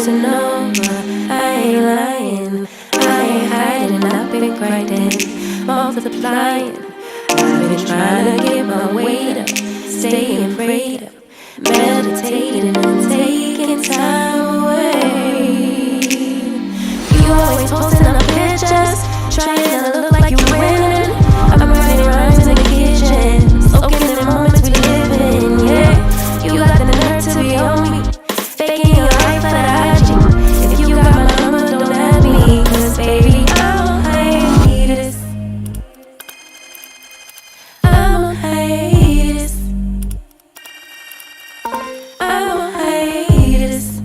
stressing over, I ain't lying, I ain't hiding, I've been grinding, multiplying. I've been trying to get my weight up, staying prayed up, meditating and taking time away. You always posting up pictures, trying to look like you're winning. I'm writing rhymes in the kitchen, soaking in the moments we live in, yeah. You got the nerve to be on me, faking your life for the IG. If you got my number, don't add me, cause baby, I'm on hiatus. I'm on hiatus. I'm on hiatus.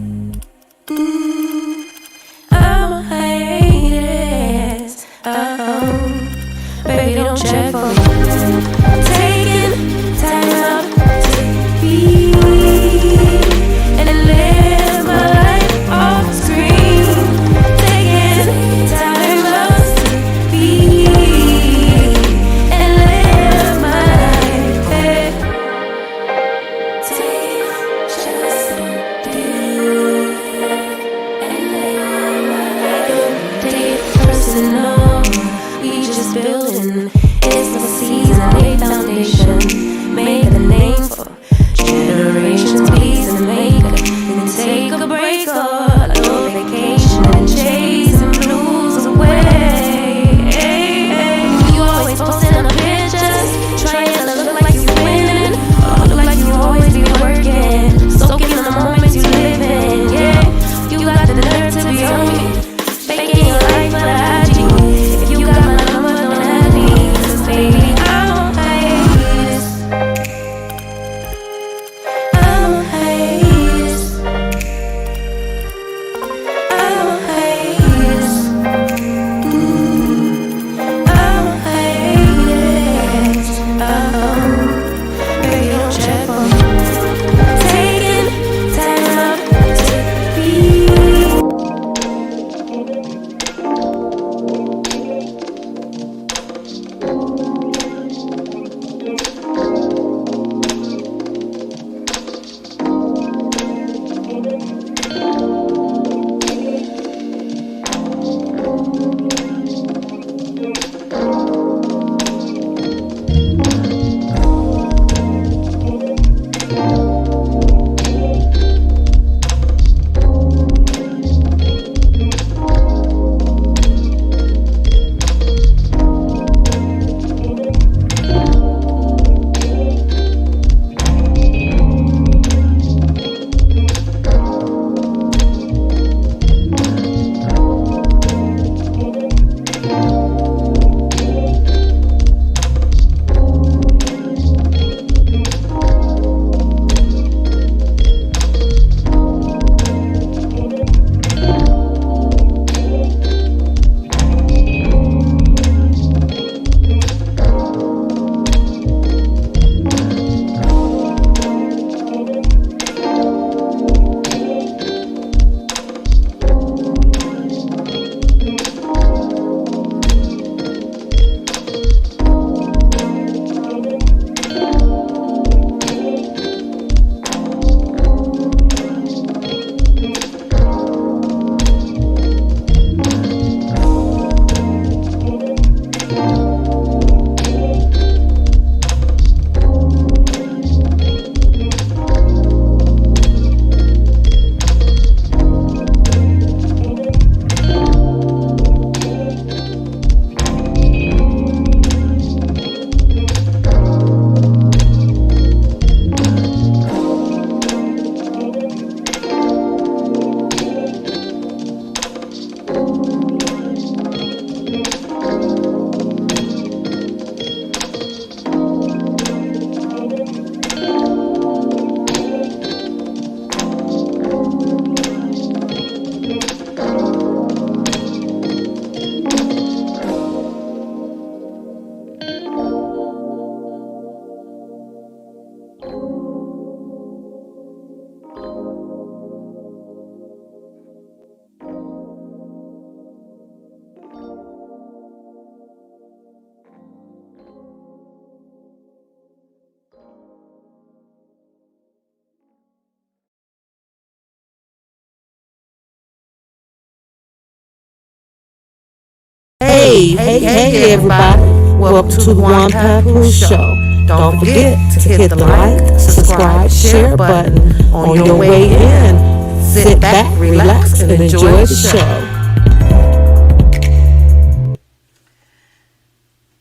Hey everybody, welcome to the One Papoose Show. Don't forget to hit the like, subscribe, share button on your way in. Sit back, relax, and enjoy the show.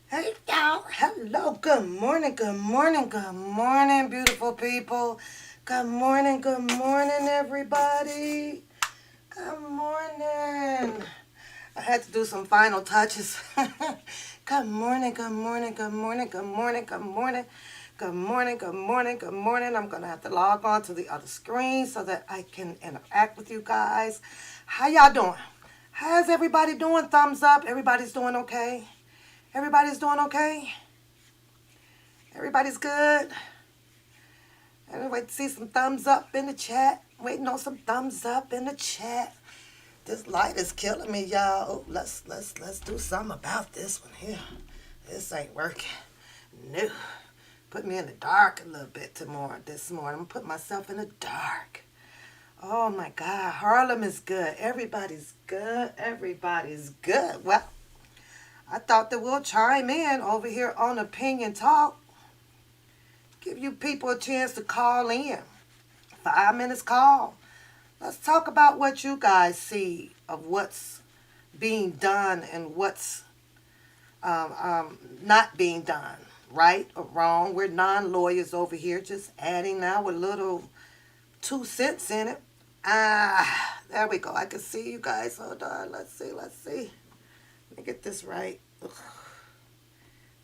Hey y'all, hello, good morning, beautiful people. Good morning, everybody. Good morning. I had to do some final touches. Good morning. I'm gonna have to log on to the other screen so that I can interact with you guys. How y'all doing? How's everybody doing? Thumbs up. Everybody's doing okay? Everybody's doing okay? Everybody's good? I wait to see some thumbs up in the chat. Waiting on some thumbs up in the chat. This light is killing me, y'all. Oh, let's do something about this one here. This ain't working. No. Put me in the dark a little bit this morning. I'm gonna put myself in the dark. Oh my God, Harlem is good. Everybody's good. Well, I thought that we'll chime in over here on Opinion Talk. Give you people a chance to call in. 5 minutes call. Let's talk about what you guys see of what's being done and what's not being done, right or wrong. We're non-lawyers over here, just adding our little 2 cents in it. There we go. I can see you guys. Hold on. Let's see. Let me get this right. Ugh.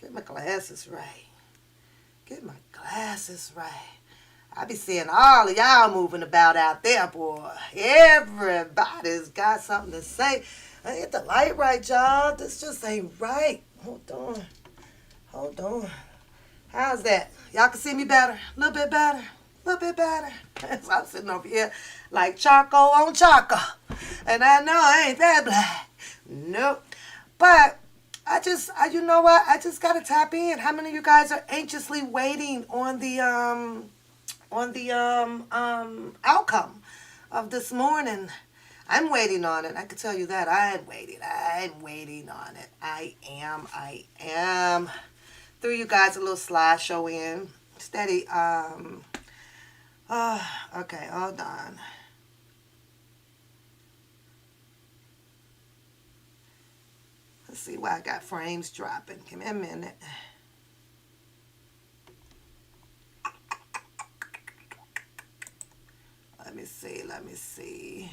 Get my glasses right. I be seeing all of y'all moving about out there, boy. Everybody's got something to say. I get the light right, y'all. This just ain't right. Hold on. How's that? Y'all can see me better? A little bit better. So I'm sitting over here like charcoal on charcoal. And I know I ain't that black. Nope. But you know what? I just gotta tap in. How many of you guys are anxiously waiting on the outcome of this morning? I'm waiting on it. I can tell you that. I'm waiting on it. I am. Threw you guys a little slideshow in. Steady. Okay, hold on. Let's see why I got frames dropping. Give me a minute. Let me see.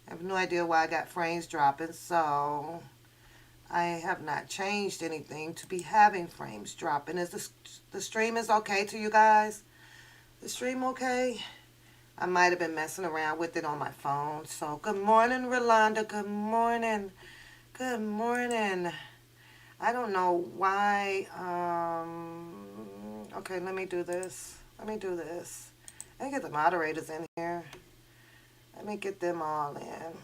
I have no idea why I got frames dropping, so I have not changed anything to be having frames dropping. Is the stream is okay to you guys? The stream okay? I might have been messing around with it on my phone. So good morning, Rolanda. Good morning. I don't know why. Okay, let me do this. Let me get the moderators in here. Let me get them all in.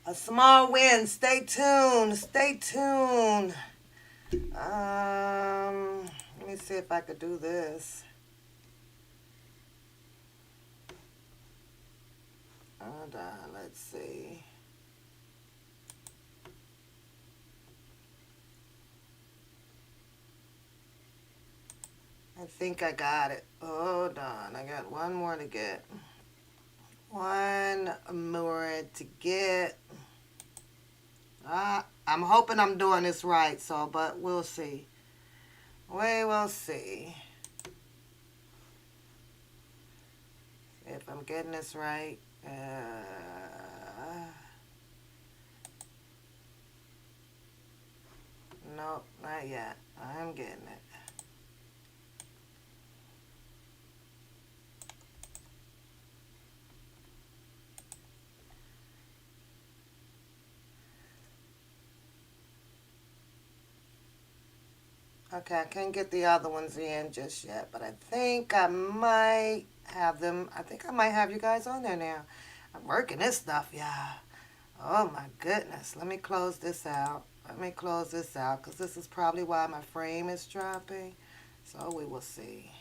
A small win. Stay tuned. Let me see if I could do this. Hold on, let's see. I think I got it. Hold on, I got one more to get. I'm hoping I'm doing this right, but we'll see. We will see. If I'm getting this right. Nope, not yet. I'm getting it. Okay, I can't get the other ones in just yet, but I think I might have them. I think I might have you guys on there now. I'm working this stuff, y'all. Oh my goodness. Let me close this out. Because this is probably why my frame is dropping. So we will see.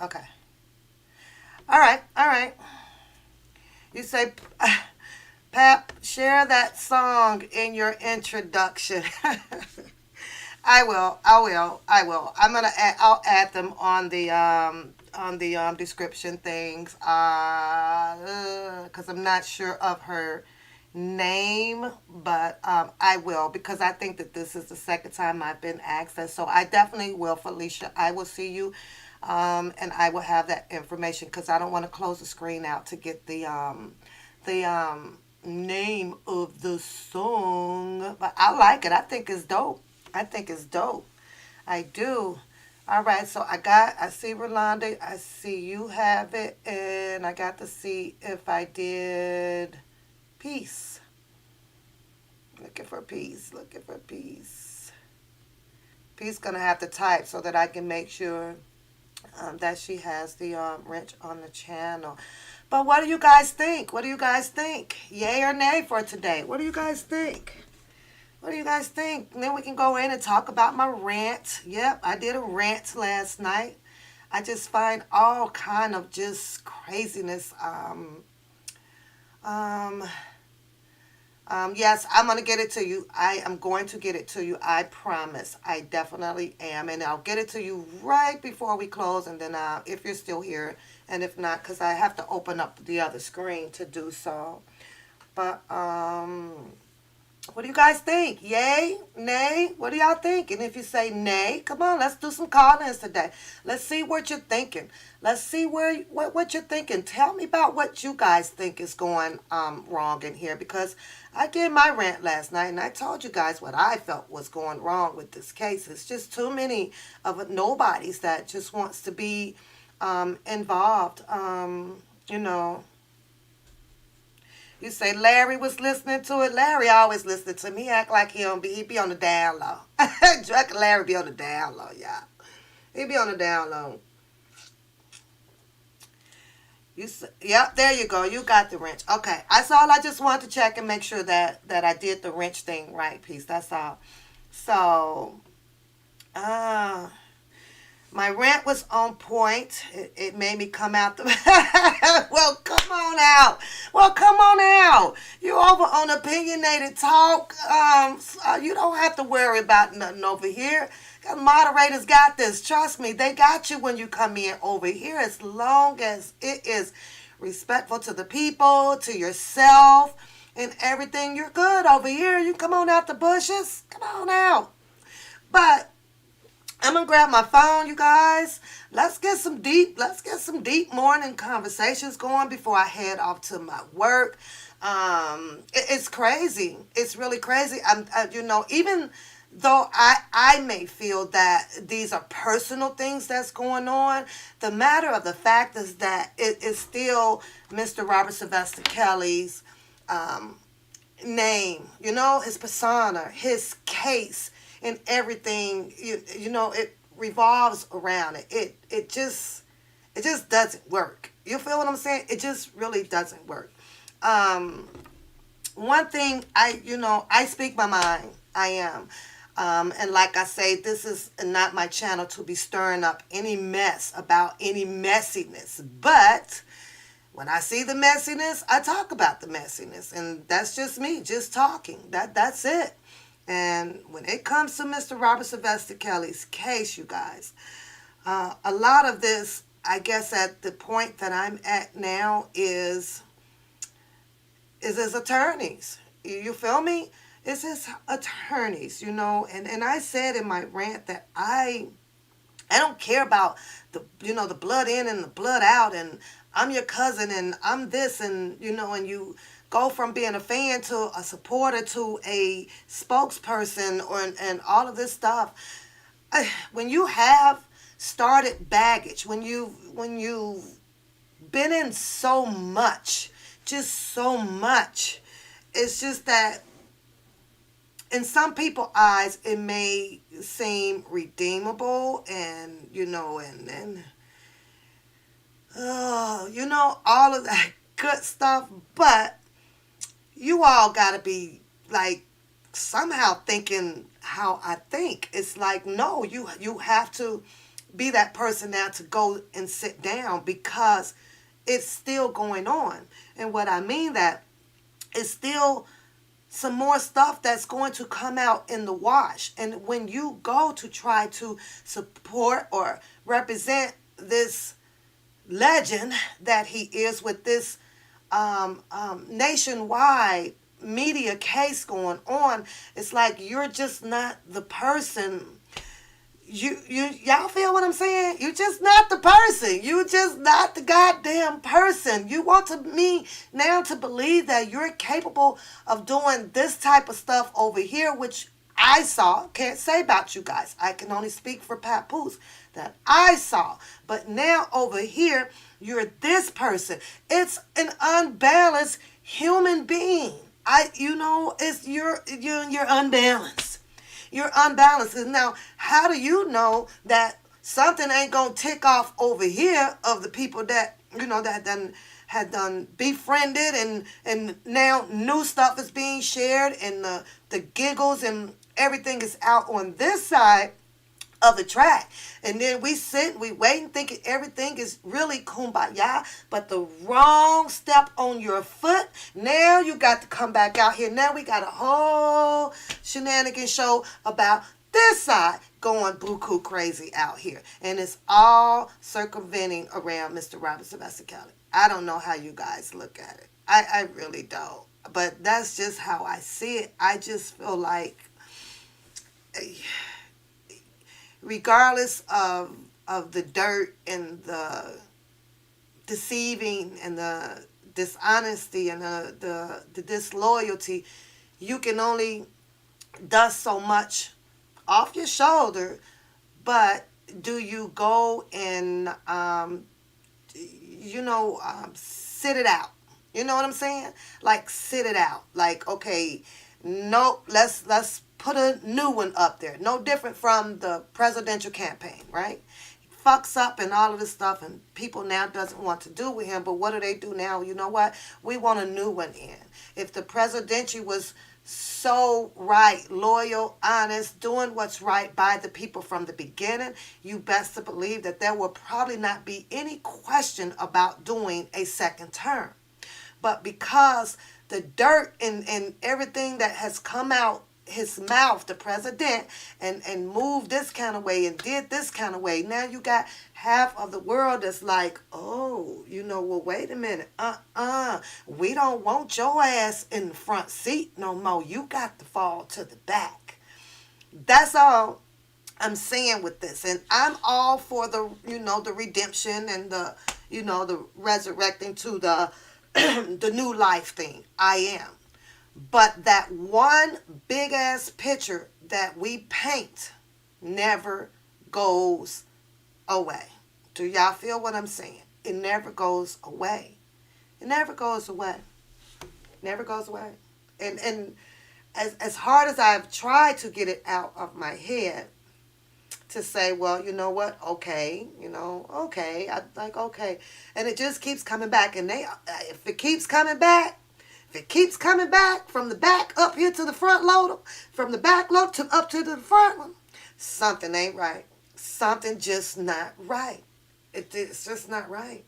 Okay. All right. You say, Pap, share that song in your introduction. I will. I'll add them on the description things. Because I'm not sure of her name, but I will, because I think that this is the second time I've been asked that. So I definitely will, Felicia. I will see you, and I will have that information, because I don't want to close the screen out to get the name of the song. But I like it. I think it's dope. I do. All right, so I see Rolanda, I see you have it, and I got to see if I did peace. Looking for peace. Peace gonna have to type so that I can make sure that she has the wrench on the channel. But what do you guys think? Yay or nay for today? What do you guys think? And then we can go in and talk about my rant. Yep, I did a rant last night. I just find all kind of just craziness. Yes, I'm going to get it to you. I am going to get it to you. I promise. I definitely am. And I'll get it to you right before we close. And then if you're still here, and if not, because I have to open up the other screen to do so. But, what do you guys think? Yay? Nay? What do y'all think? And if you say nay, come on, let's do some call-ins today. Let's see what you're thinking. Let's see what you're thinking. Tell me about what you guys think is going wrong in here, because I did my rant last night, and I told you guys what I felt was going wrong with this case. It's just too many of nobodies that just wants to be involved, you know. You say Larry was listening to it. Larry always listening to me. He act like he be on the down low. Larry be on the down low, y'all. He be on the down low. Yep, there you go. You got the wrench. Okay, that's all. I just wanted to check and make sure that I did the wrench thing right, Peace. That's all. So, my rant was on point. It made me come out. Well, come on out. You over on Opinionated Talk. You don't have to worry about nothing over here. Moderators got this. Trust me, they got you when you come in over here, as long as it is respectful to the people, to yourself, and everything. You're good over here. You come on out the bushes. Come on out. But I'm going to grab my phone, you guys. Let's get some deep morning conversations going before I head off to my work. It's crazy. It's really crazy. Even though I may feel that these are personal things that's going on, the matter of the fact is that it is still Mr. Robert Sylvester Kelly's name, his persona, his case, and everything, it revolves around it. It just doesn't work. You feel what I'm saying? It just really doesn't work. One thing, I speak my mind. I am. And like I say, this is not my channel to be stirring up any mess about any messiness. But when I see the messiness, I talk about the messiness. And that's just me, just talking. That's it. And when it comes to Mr. Robert Sylvester Kelly's case, you guys, a lot of this, I guess at the point that I'm at now is his attorneys. You feel me? It's his attorneys, and I said in my rant that I don't care about the blood in and the blood out, and I'm your cousin and I'm this, and and you go from being a fan to a supporter to a spokesperson and all of this stuff. When you have started baggage, when you've been in so much, just so much, it's just that in some people's eyes, it may seem redeemable, and all of that good stuff. But you all gotta be like somehow thinking how I think. It's like, no, you have to be that person now to go and sit down, because it's still going on. And what I mean that it's still some more stuff that's going to come out in the wash. And when you go to try to support or represent this legend that he is, with this nationwide media case going on, it's like you're just not the person. Y'all feel what I'm saying? You're just not the person. You're just not the goddamn person. You want me now to believe that you're capable of doing this type of stuff over here, which I saw. Can't say about you guys. I can only speak for Papoose that I saw. But now over here, you're this person. It's an unbalanced human being. It's you're unbalanced. You're unbalanced. And now, how do you know that something ain't gonna tick off over here of the people that that had done befriended, and now new stuff is being shared, and the giggles and everything is out on this side of the track, and then we wait and thinking everything is really kumbaya, but the wrong step on your foot, now you got to come back out here. Now we got a whole shenanigan show about this side going buku crazy out here, and it's all circumventing around Mr. Robert Sylvester Kelly. I don't know how you guys look at it. I really don't, but that's just how I see it. I just feel like, regardless of the dirt and the deceiving and the dishonesty and the disloyalty, you can only dust so much off your shoulder. But do you go and sit it out? You know what I'm saying? Like, sit it out. Like, okay, nope, let's put a new one up there. No different from the presidential campaign, right? He fucks up and all of this stuff, and people now doesn't want to do with him. But what do they do now? You know what? We want a new one in. If the presidency was so right, loyal, honest, doing what's right by the people from the beginning, you best to believe that there will probably not be any question about doing a second term. But because the dirt and everything that has come out his mouth, the president, and moved this kind of way and did this kind of way, now you got half of the world that's like, oh, well, wait a minute, we don't want your ass in the front seat no more. You got to fall to the back. That's all I'm saying with this. And I'm all for the the redemption and the resurrecting to the the new life thing. I am. But that one big ass picture that we paint never goes away. Do y'all feel what I'm saying? It never goes away. It never goes away. Never goes away. And as hard as I've tried to get it out of my head, to say, well, you know what? Okay, okay. Okay. And it just keeps coming back. And if it keeps coming back from the back up here to the front loader, from the back loader up to the front one, something ain't right. Something just not right. It's just not right.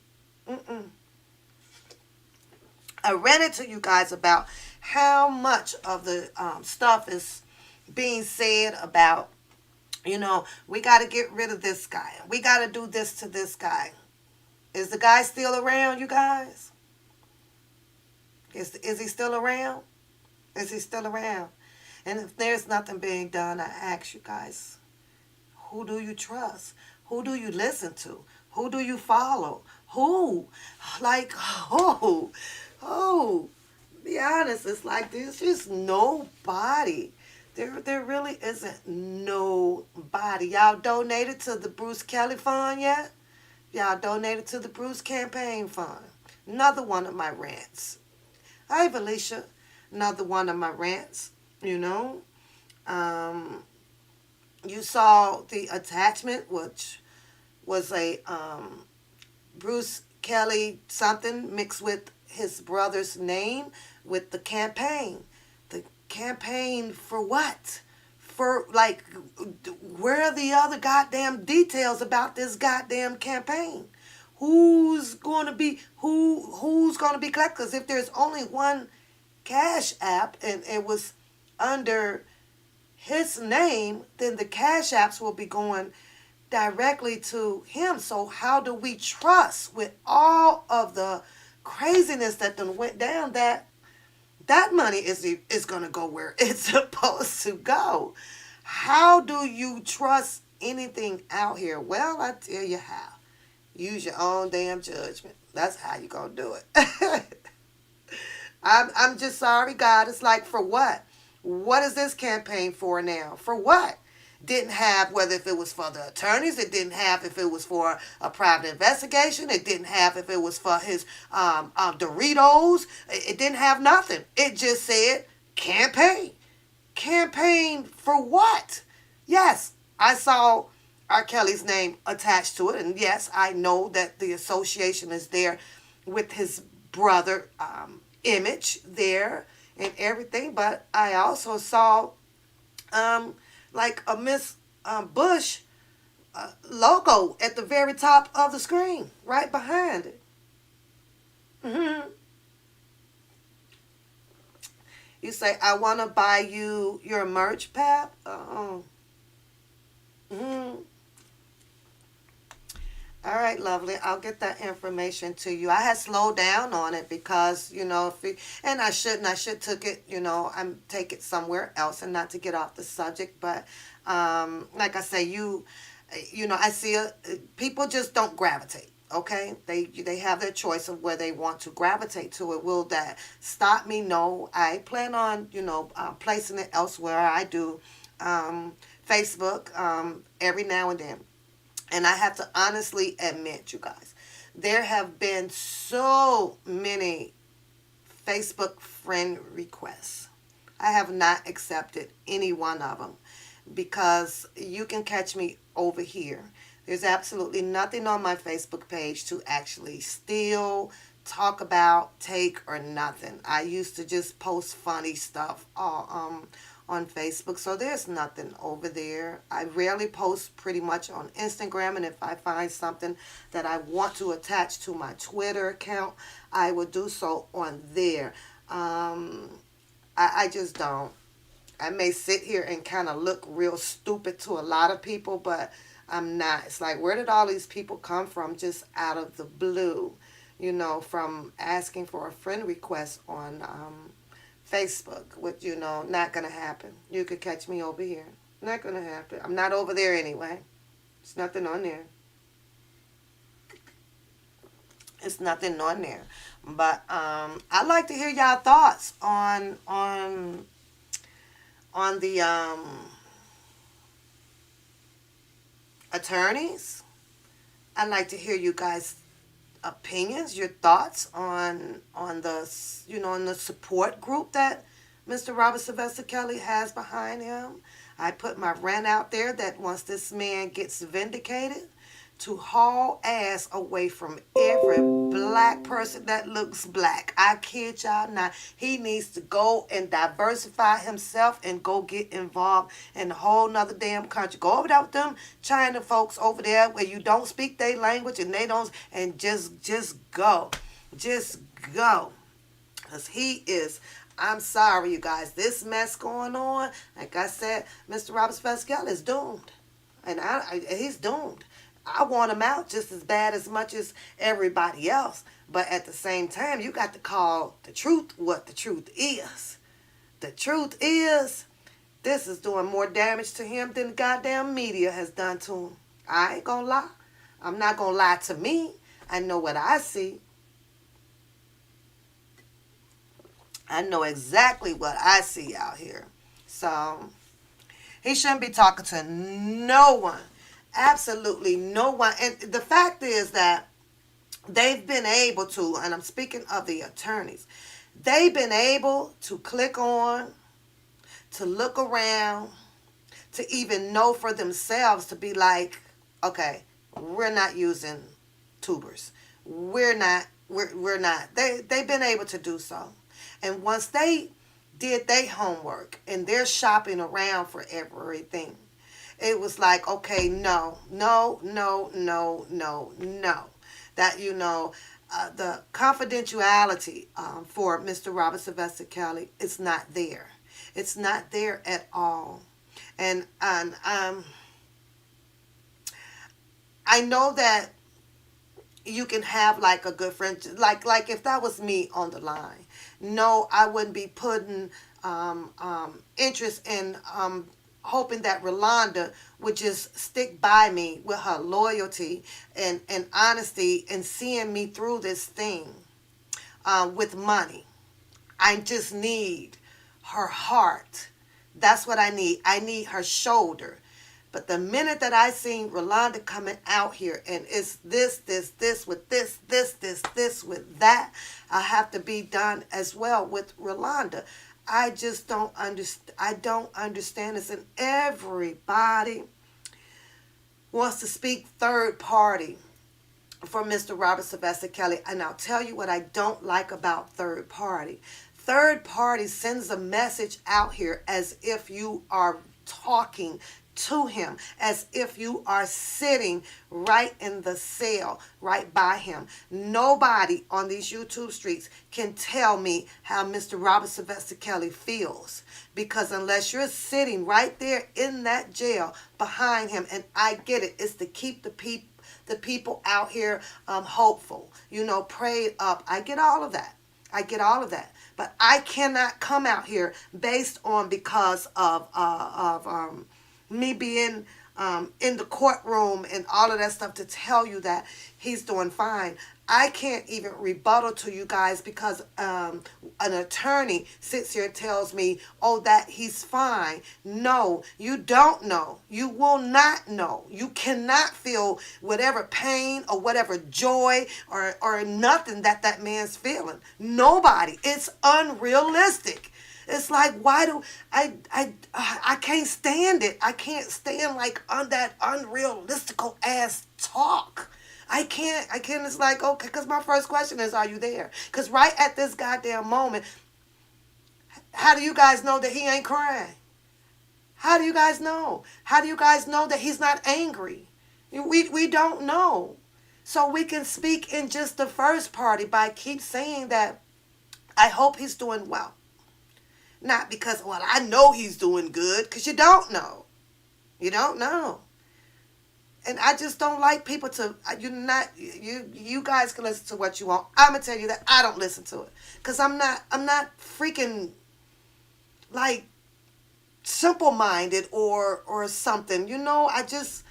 I ranted to you guys about how much of the stuff is being said about, we got to get rid of this guy. We got to do this to this guy. Is the guy still around, you guys? Is he still around? Is he still around? And if there's nothing being done, I ask you guys, who do you trust? Who do you listen to? Who do you follow? Who? Like, who? Oh, be honest, it's like there's just nobody. There really isn't nobody. Y'all donated to the Bruce Kelly Fund yet? Y'all donated to the Bruce Campaign Fund. Another one of my rants. Hey, Felicia. Another one of my rants, You saw the attachment, which was a Bruce Kelly something mixed with his brother's name with the campaign. The campaign for what? For like, where are the other goddamn details about this goddamn campaign? Who's going to be who's going to be collected? Because if there's only one Cash App and it was under his name, then the Cash Apps will be going directly to him. So how do we trust with all of the craziness that done went down that money is going to go where it's supposed to go? How do you trust anything out here? Well, I tell you how. Use your own damn judgment. That's how you going to do it. I'm just sorry, God. It's like, for what? What is this campaign for now? For what? Didn't have whether if it was for the attorneys. It didn't have if it was for a private investigation. It didn't have if it was for his Doritos. It didn't have nothing. It just said campaign. Campaign for what? Yes, I saw R. Kelly's name attached to it. And yes, I know that the association is there with his brother image there and everything. But I also saw like a Miss Bush logo at the very top of the screen, right behind it. You say, I want to buy you your merch, Pap. All right, lovely. I'll get that information to you. I had slowed down on it because, and I shouldn't. I should took it, I'm take it somewhere else and not to get off the subject. But like I say, I see people just don't gravitate. Okay, they have their choice of where they want to gravitate to it. Will that stop me? No, I plan on placing it elsewhere. I do Facebook every now and then. And I have to honestly admit, you guys, there have been so many Facebook friend requests. I have not accepted any one of them because you can catch me over here. There's absolutely nothing on my Facebook page to actually steal, talk about, take, or nothing. I used to just post funny stuff on Facebook, so there's nothing over there. I rarely post pretty much on Instagram, and if I find something that I want to attach to my Twitter account, I will do so on there. I just don't. I may sit here and kind of look real stupid to a lot of people, but I'm not. It's like, where did all these people come from just out of the blue, from asking for a friend request on Facebook, which, not going to happen. You could catch me over here. Not going to happen. I'm not over there anyway. There's nothing on there. It's nothing on there. But I'd like to hear y'all thoughts on the attorneys. I'd like to hear you guys' opinions, your thoughts on the on the support group that Mr. Robert Sylvester Kelly has behind him. I put my rant out there that once this man gets vindicated, to haul ass away from every black person that looks black. I kid y'all not. He needs to go and diversify himself and go get involved in a whole nother damn country. Go over there with them China folks over there where you don't speak their language and they don't, and just go. Just go. Because he is, I'm sorry, you guys, this mess going on, like I said, Mr. Robert Pascal is doomed. And he's doomed. I want him out just as bad as much as everybody else. But at the same time, you got to call the truth what the truth is. The truth is, this is doing more damage to him than the goddamn media has done to him. I ain't gonna lie. I'm not gonna lie to me. I know what I see. I know exactly what I see out here. So, he shouldn't be talking to no one. Absolutely no one. And the fact is that they've been able to, and I'm speaking of the attorneys, they've been able to click on, to look around, to even know for themselves, to be like, okay, we're not using tubers. We're not. They've been able to do so. And once they did their homework and they're shopping around for everything, it was like, okay, no, no, no, no, no, no. That, the confidentiality for Mr. Robert Sylvester Kelly is not there. It's not there at all. And I know that you can have like a good friend, like if that was me on the line. No, I wouldn't be putting interest in hoping that Rolanda would just stick by me with her loyalty and honesty and seeing me through this thing with money. I just need her heart. That's what I need. I need her shoulder. But the minute that I seen Rolanda coming out here and it's this with this with that, I have to be done as well with Rolanda. I just don't understand. I don't understand this. And everybody wants to speak third party for Mr. Robert Sylvester Kelly. And I'll tell you what I don't like about third party. Third party sends a message out here as if you are talking to him, as if you are sitting right in the cell right by him. Nobody on these YouTube streets can tell me how Mr. Robert Sylvester Kelly feels, because unless you're sitting right there in that jail behind him, and I get it, it's to keep the people out here hopeful, prayed up. I get all of that. But I cannot come out here based on because of me being in the courtroom and all of that stuff to tell you that he's doing fine. I can't even rebuttal to you guys because an attorney sits here and tells me, oh, that he's fine. No, you don't know. You will not know. You cannot feel whatever pain or whatever joy or nothing that man's feeling. Nobody. It's unrealistic. It's like, why do I can't stand it. I can't stand like on that unrealistical ass talk. I can't, it's like, okay, because my first question is, are you there? Because right at this goddamn moment, how do you guys know that he ain't crying? How do you guys know? How do you guys know that he's not angry? We don't know. So we can speak in just the first party by keep saying that I hope he's doing well. Not because, well, I know he's doing good, because you don't know. You don't know. And I just don't like people to, you guys can listen to what you want. I'm going to tell you that I don't listen to it. Because I'm not freaking, like, simple-minded or something. I just,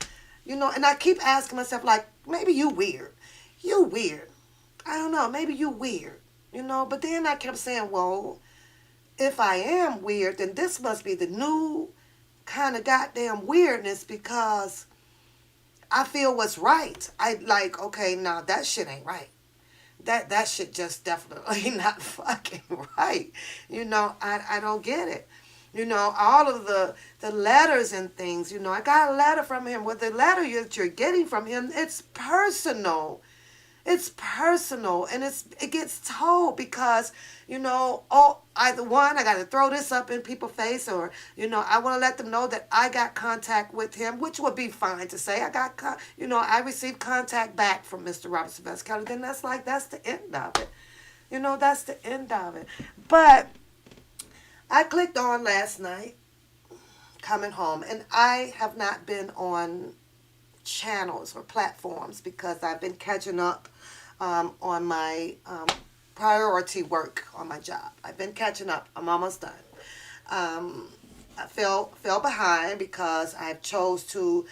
and I keep asking myself, like, maybe you weird. You weird. I don't know, maybe you weird. But then I kept saying, well, if I am weird, then this must be the new kind of goddamn weirdness, because I feel what's right. I like, okay, now that shit ain't right. That shit just definitely not fucking right. I don't get it. All of the letters and things, I got a letter from him. With the letter that you're getting from him, it's personal. It's personal, and it gets told because, either one, I got to throw this up in people's face, or, I want to let them know that I got contact with him, which would be fine to say. I received contact back from Mr. Robert Sylvester Kelly. Then that's the end of it. That's the end of it. But I clicked on last night, coming home, and I have not been on channels or platforms because I've been catching up on my priority work on my job. I've been catching up. I'm almost done. I fell behind because I chose to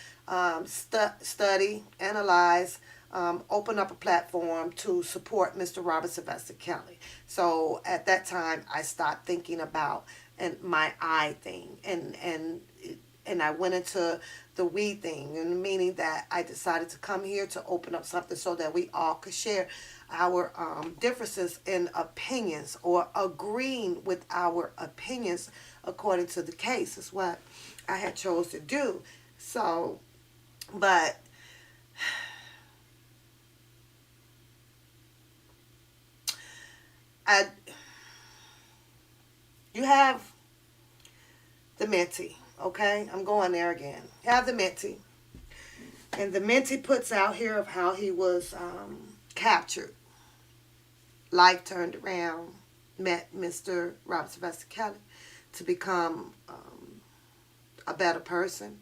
study, analyze, open up a platform to support Mr. Robert Sylvester Kelly. So at that time, I stopped thinking about my eye thing, and I went into the we thing, and meaning that I decided to come here to open up something so that we all could share our differences in opinions, or agreeing with our opinions according to the case is what I had chose to do. So, but you have the mentee, okay? I'm going there again. You have the mentee. And the mentee puts out here of how he was captured. Life turned around, met Mr. Robert Sylvester Kelly to become a better person.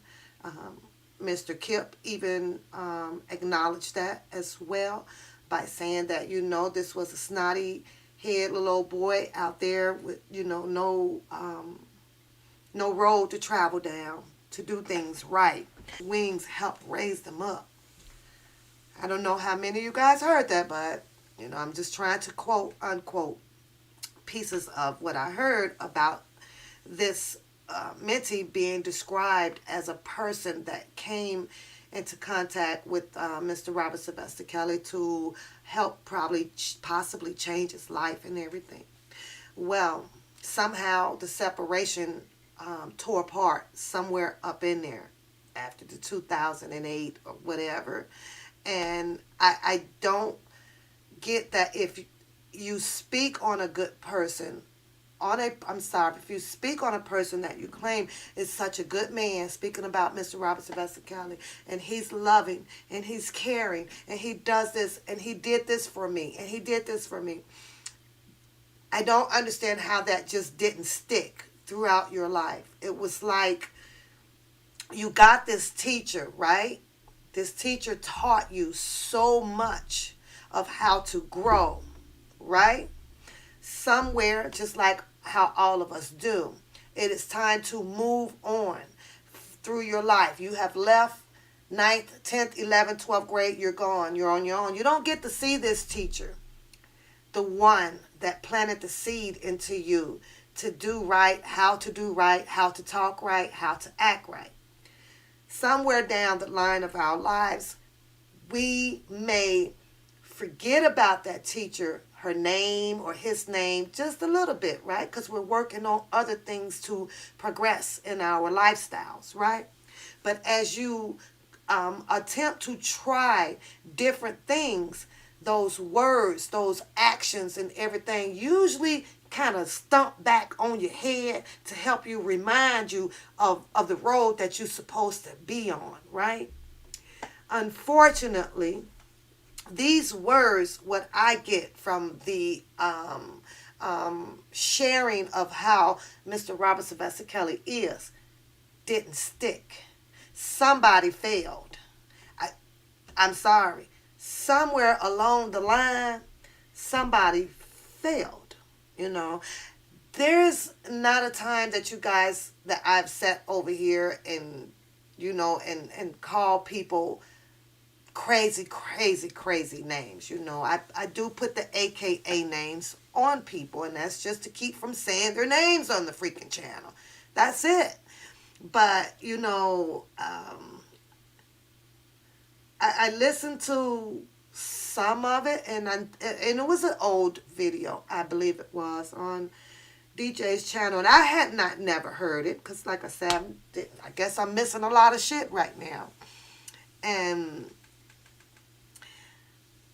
Mr. Kip even acknowledged that as well by saying that, this was a snotty head little old boy out there with, no road to travel down to do things right. Wings helped raise them up. I don't know how many of you guys heard that, but, I'm just trying to quote, unquote, pieces of what I heard about this mentee being described as a person that came into contact with Mr. Robert Sylvester Kelly to help possibly change his life and everything. Well, somehow the separation tore apart somewhere up in there after the 2008 or whatever. And I don't get that if you speak on a good person, if you speak on a person that you claim is such a good man, speaking about Mr. Robert Sylvester Kelly, and he's loving, and he's caring, and he does this, and he did this for me, and he did this for me. I don't understand how that just didn't stick throughout your life. It was like you got this teacher, right? This teacher taught you so much of how to grow, right? Somewhere, just like how all of us do, it is time to move on through your life. You have left 9th, 10th, 11th, 12th grade. You're gone. You're on your own. You don't get to see this teacher, the one that planted the seed into you to do right, how to talk right, how to act right. Somewhere down the line of our lives, we may forget about that teacher, her name or his name, just a little bit, right? Because we're working on other things to progress in our lifestyles, right? But as you attempt to try different things, those words, those actions and everything usually kind of stump back on your head to help you, remind you of the road that you're supposed to be on, right? Unfortunately, these words, what I get from the sharing of how Mr. Robert Sylvester Kelly is, didn't stick. Somebody failed. I'm sorry. Somewhere along the line, somebody failed. There's not a time that you guys, that I've sat over here and, and call people crazy names. I do put the AKA names on people, and that's just to keep from saying their names on the freaking channel. That's it. But, I listened to some of it, and it was an old video, I believe it was, on DJ's channel, and I had never heard it, because like I said, I guess I'm missing a lot of shit right now. And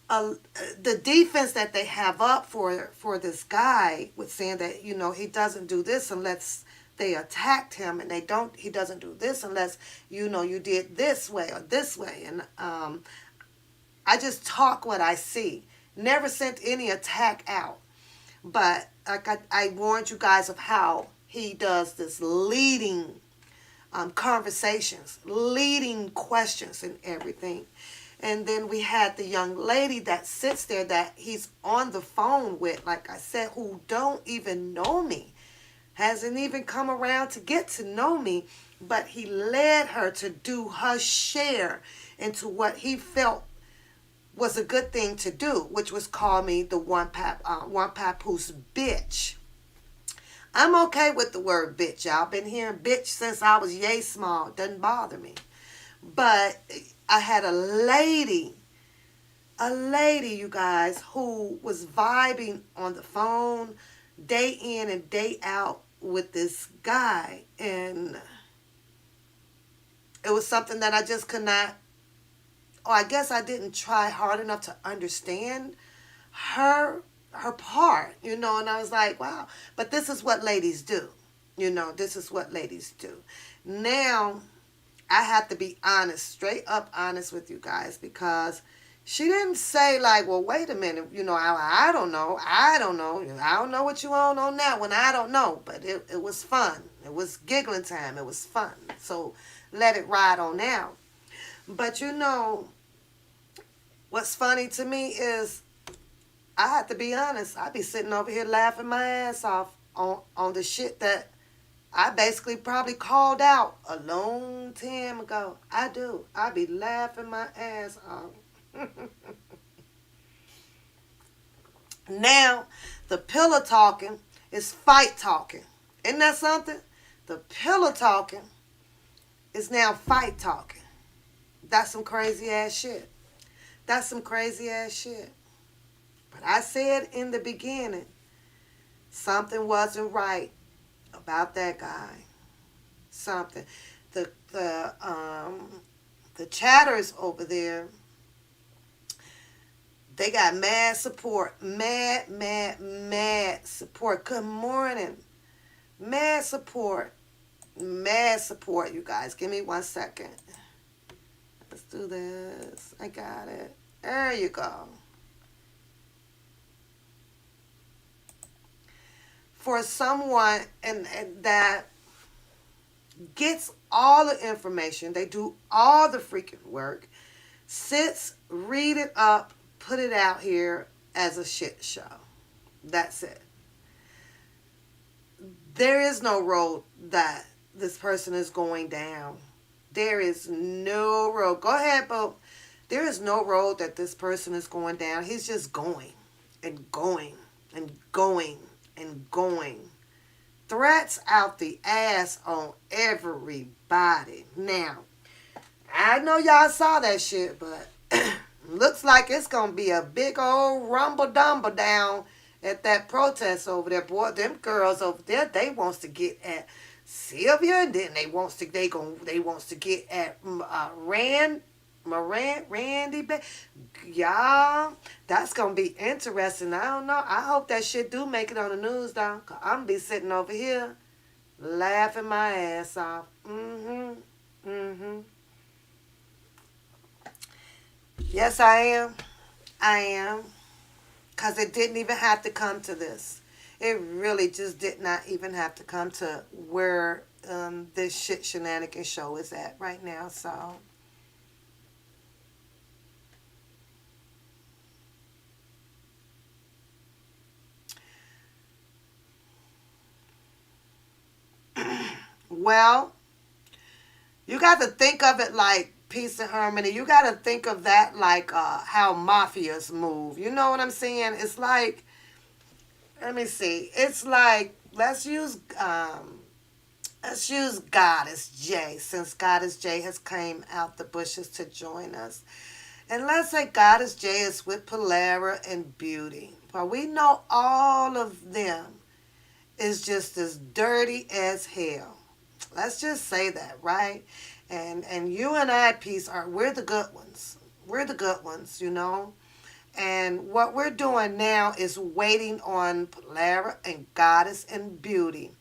the defense that they have up for this guy with saying that, he doesn't do this unless they attacked him, and he doesn't do this unless, you did this way or this way. And I just talk what I see. Never sent any attack out. But like I warned you guys of how he does this leading conversations, leading questions and everything. And then we had the young lady that sits there that he's on the phone with, like I said, who don't even know me, hasn't even come around to get to know me, but he led her to do her share into what he felt was a good thing to do, which was call me the one papoose bitch. I'm okay with the word bitch. Y'all been hearing bitch since I was yay small. It doesn't bother me. But I had a lady, you guys, who was vibing on the phone day in and day out with this guy, and it was something that I just could not, or I guess I didn't try hard enough to understand her part, and I was like, wow, but this is what ladies do. This is what ladies do. Now, I have to be honest, straight up honest with you guys, because she didn't say like, well, wait a minute, I don't know. I don't know what you on that one. I don't know. But it was fun. It was giggling time. It was fun. So let it ride on out. But what's funny to me is, I have to be honest, I be sitting over here laughing my ass off on the shit that I basically probably called out a long time ago. I do. I be laughing my ass off. Now, the pillow talking is fight talking. Isn't that something? The pillow talking is now fight talking. That's some crazy ass shit. That's some crazy ass shit. But I said in the beginning, something wasn't right about that guy. Something. The chatters over there, they got mad support. Mad support. Good morning. Mad support. Mad support, you guys. Give me 1 second. Let's do this. I got it. There you go. For someone and that gets all the information, they do all the freaking work, sits, read it up, put it out here as a shit show. That's it. There is no road that this person is going down. There is no road. Go ahead, Bo. There is no road that this person is going down. He's just going and going and going and going. Threats out the ass on everybody. Now, I know y'all saw that shit, but looks like it's going to be a big old rumble-dumble down at that protest over there. Boy, them girls over there, they wants to get at Sylvia, and then they wants to get at Randy. Y'all, that's going to be interesting. I don't know. I hope that shit do make it on the news, though. Cause I'm going to be sitting over here laughing my ass off. Yes, I am. I am. Because it didn't even have to come to this. It really just did not even have to come to where this shit shenanigan show is at right now. So, well, you got to think of it like peace and harmony. You got to think of that like how mafias move. You know what I'm saying? It's like, let me see. It's like, let's use Goddess J, since Goddess J has came out the bushes to join us. And let's say Goddess J is with Polara and Beauty. Well, we know all of them is just as dirty as hell. Let's just say that, right? And you and I, Peace, we're the good ones. We're the good ones, And what we're doing now is waiting on Polara and Goddess and Beauty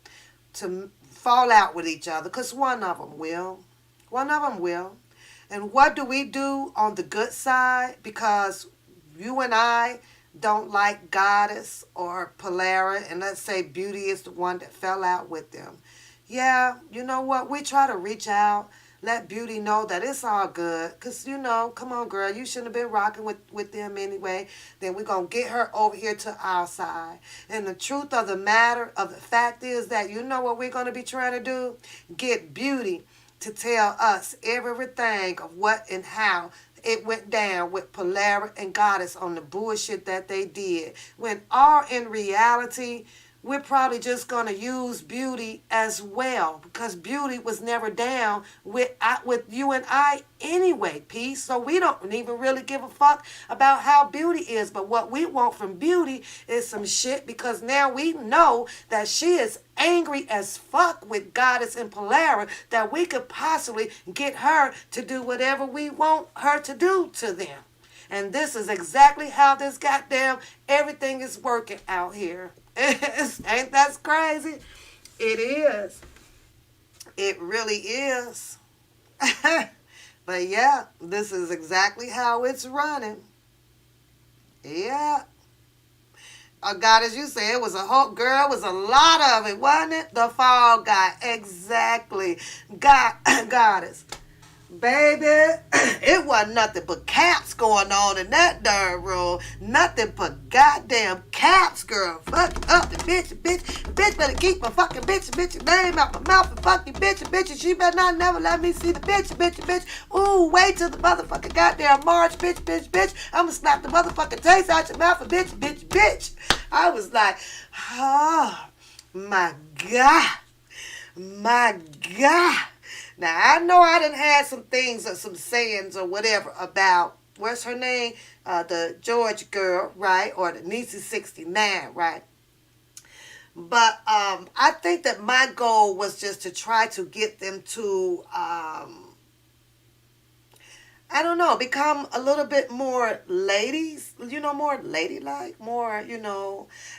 to fall out with each other, because one of them will. One of them will. And what do we do on the good side? Because you and I don't like Goddess or Polara, and let's say Beauty is the one that fell out with them. Yeah, you know what? We try to reach out, let Beauty know that it's all good. Because, come on, girl, you shouldn't have been rocking with them anyway. Then we're going to get her over here to our side. And the truth of the matter, of the fact is that you know what we're going to be trying to do? Get Beauty to tell us everything of what and how it went down with Polara and Goddess on the bullshit that they did. When all in reality, we're probably just going to use beauty as well, because beauty was never down with you and I anyway, peace. So we don't even really give a fuck about how beauty is. But what we want from beauty is some shit, because now we know that she is angry as fuck with Goddess and Polara, that we could possibly get her to do whatever we want her to do to them. And this is exactly how this goddamn everything is working out here. Ain't that crazy? It is. It really is. But yeah, this is exactly how it's running. Yeah. God, as you said, it was a whole girl, it was a lot of it, wasn't it? The Fall Guy. Exactly. Goddess. Baby, it wasn't nothing but caps going on in that darn room. Nothing but goddamn caps, girl. Fuck up the bitch better keep my fucking bitch name out my mouth, and fucking bitch. She better not never let me see the bitch. Ooh, wait till the motherfucking goddamn March, bitch. I'ma slap the motherfucking taste out your mouth, and bitch. I was like, oh my God. Now, I know I done had some things or some sayings or whatever about, what's her name? The George girl, right? Or the Niecy 69, right? But I think that my goal was just to try to get them to, I don't know, become a little bit more ladies, more ladylike, more,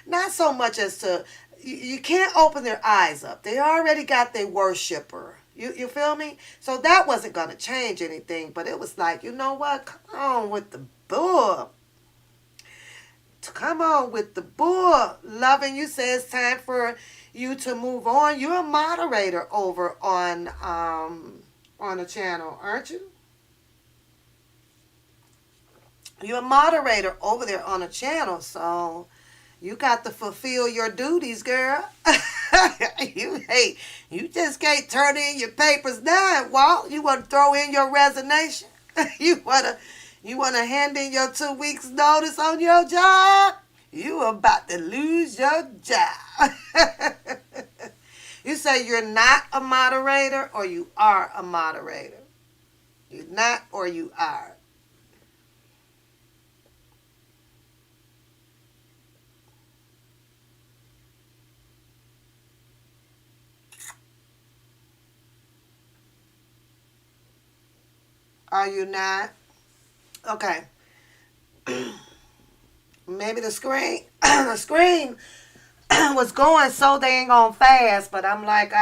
not so much as to, you can't open their eyes up. They already got their worshiper. You feel me? So that wasn't going to change anything. But it was like, you know what? Come on with the bull. Come on with the bull. Loving, you say it's time for you to move on. You're a moderator over on the channel, aren't you? You're a moderator over there on the channel. So you got to fulfill your duties, girl. You just can't turn in your papers now, Walt. You want to throw in your resignation? You wanna hand in your 2 weeks notice on your job? You about to lose your job. You say you're not a moderator, or you are a moderator? You're not, or you are? Are you not? Okay. Maybe the screen was going so dang on fast, but I'm like,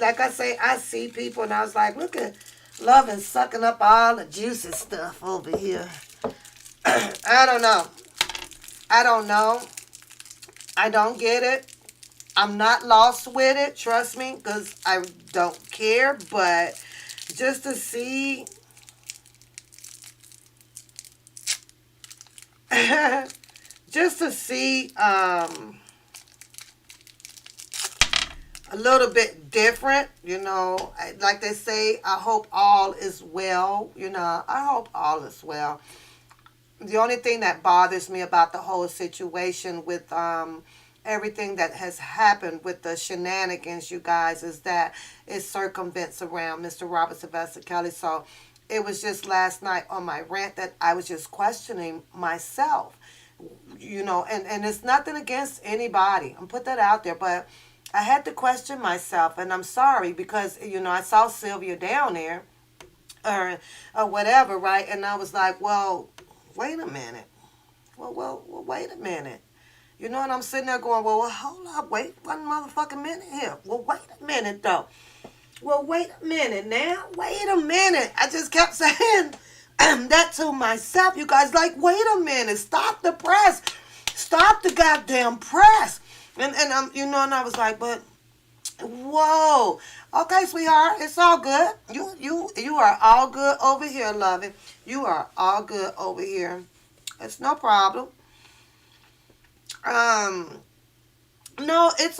like I say, I see people, and I was like, look at Love and sucking up all the juicy stuff over here. I don't know. I don't get it. I'm not lost with it, trust me, because I don't care, but just to see a little bit different, like they say, I hope all is well, I hope all is well. The only thing that bothers me about the whole situation with everything that has happened with the shenanigans, you guys, is that it circumvents around Mr. Robert Sylvester Kelly. So it was just last night on my rant that I was just questioning myself, and it's nothing against anybody. I'm put that out there, but I had to question myself, and I'm sorry because, I saw Sylvia down there or whatever, right? And I was like, well, wait a minute. Well, wait a minute. And I'm sitting there going, well, hold up, wait one motherfucking minute here. Well, wait a minute, though. Well, wait a minute now. Wait a minute. I just kept saying that to myself. You guys, like, wait a minute. Stop the press. Stop the goddamn press. And and I was like, but whoa. Okay, sweetheart, it's all good. You are all good over here, loving. You are all good over here. It's no problem. No, it's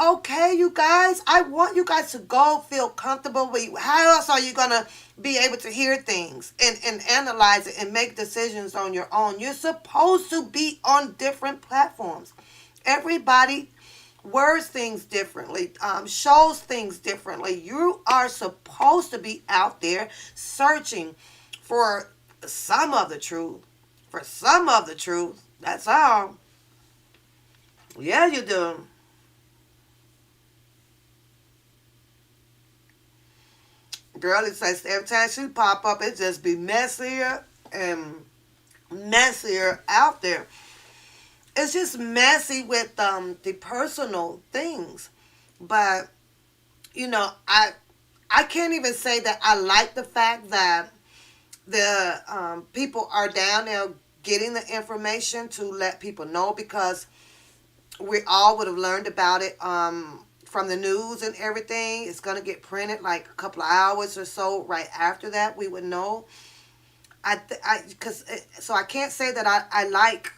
okay, you guys. I want you guys to go feel comfortable. How else are you going to be able to hear things and analyze it and make decisions on your own? You're supposed to be on different platforms. Everybody words things differently, shows things differently. You are supposed to be out there searching for some of the truth. For some of the truth. That's all. Yeah, you do. Girl, it says every time she pop up, it just be messier and messier out there. It's just messy with the personal things. But I can't even say that I like the fact that the people are down there getting the information to let people know, because we all would have learned about it from the news and everything. It's going to get printed like a couple of hours or so right after that. We would know. So I can't say that I like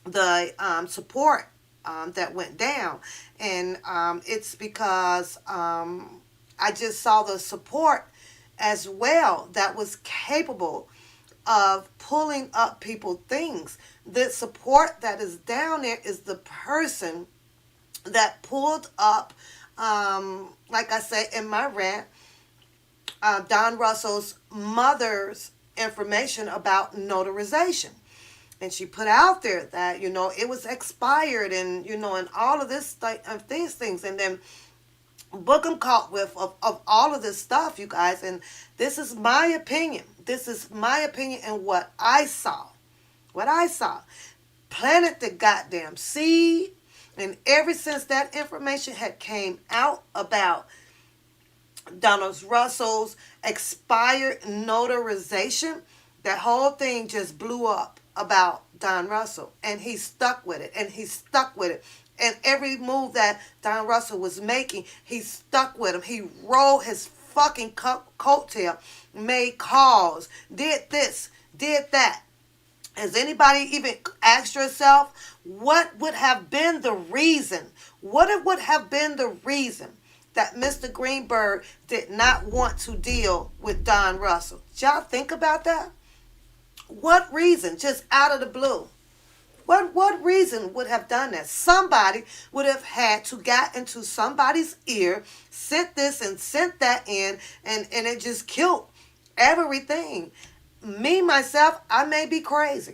the support that went down, and it's because I just saw the support as well that was capable of pulling up people things. The support that is down there is the person that pulled up, like I said in my rant, Don Russell's mother's information about notarization. And she put out there that, it was expired, and, and all of these things. And then Bookham caught with of all of this stuff, you guys. And this is my opinion. This is my opinion and what I saw. What I saw. Planted the goddamn seed. And ever since that information had came out about Donald Russell's expired notarization, that whole thing just blew up about Don Russell. And he stuck with it. And he stuck with it. And every move that Don Russell was making, he stuck with him. He rolled his fucking coattail, made calls, did this, did that. Has anybody even asked yourself what would have been the reason? What would have been the reason that Mr. Greenberg did not want to deal with Don Russell? Did y'all think about that? What reason? Just out of the blue. What reason would have done that? Somebody would have had to get into somebody's ear, sent this and sent that in, and it just killed everything. Me, myself, I may be crazy.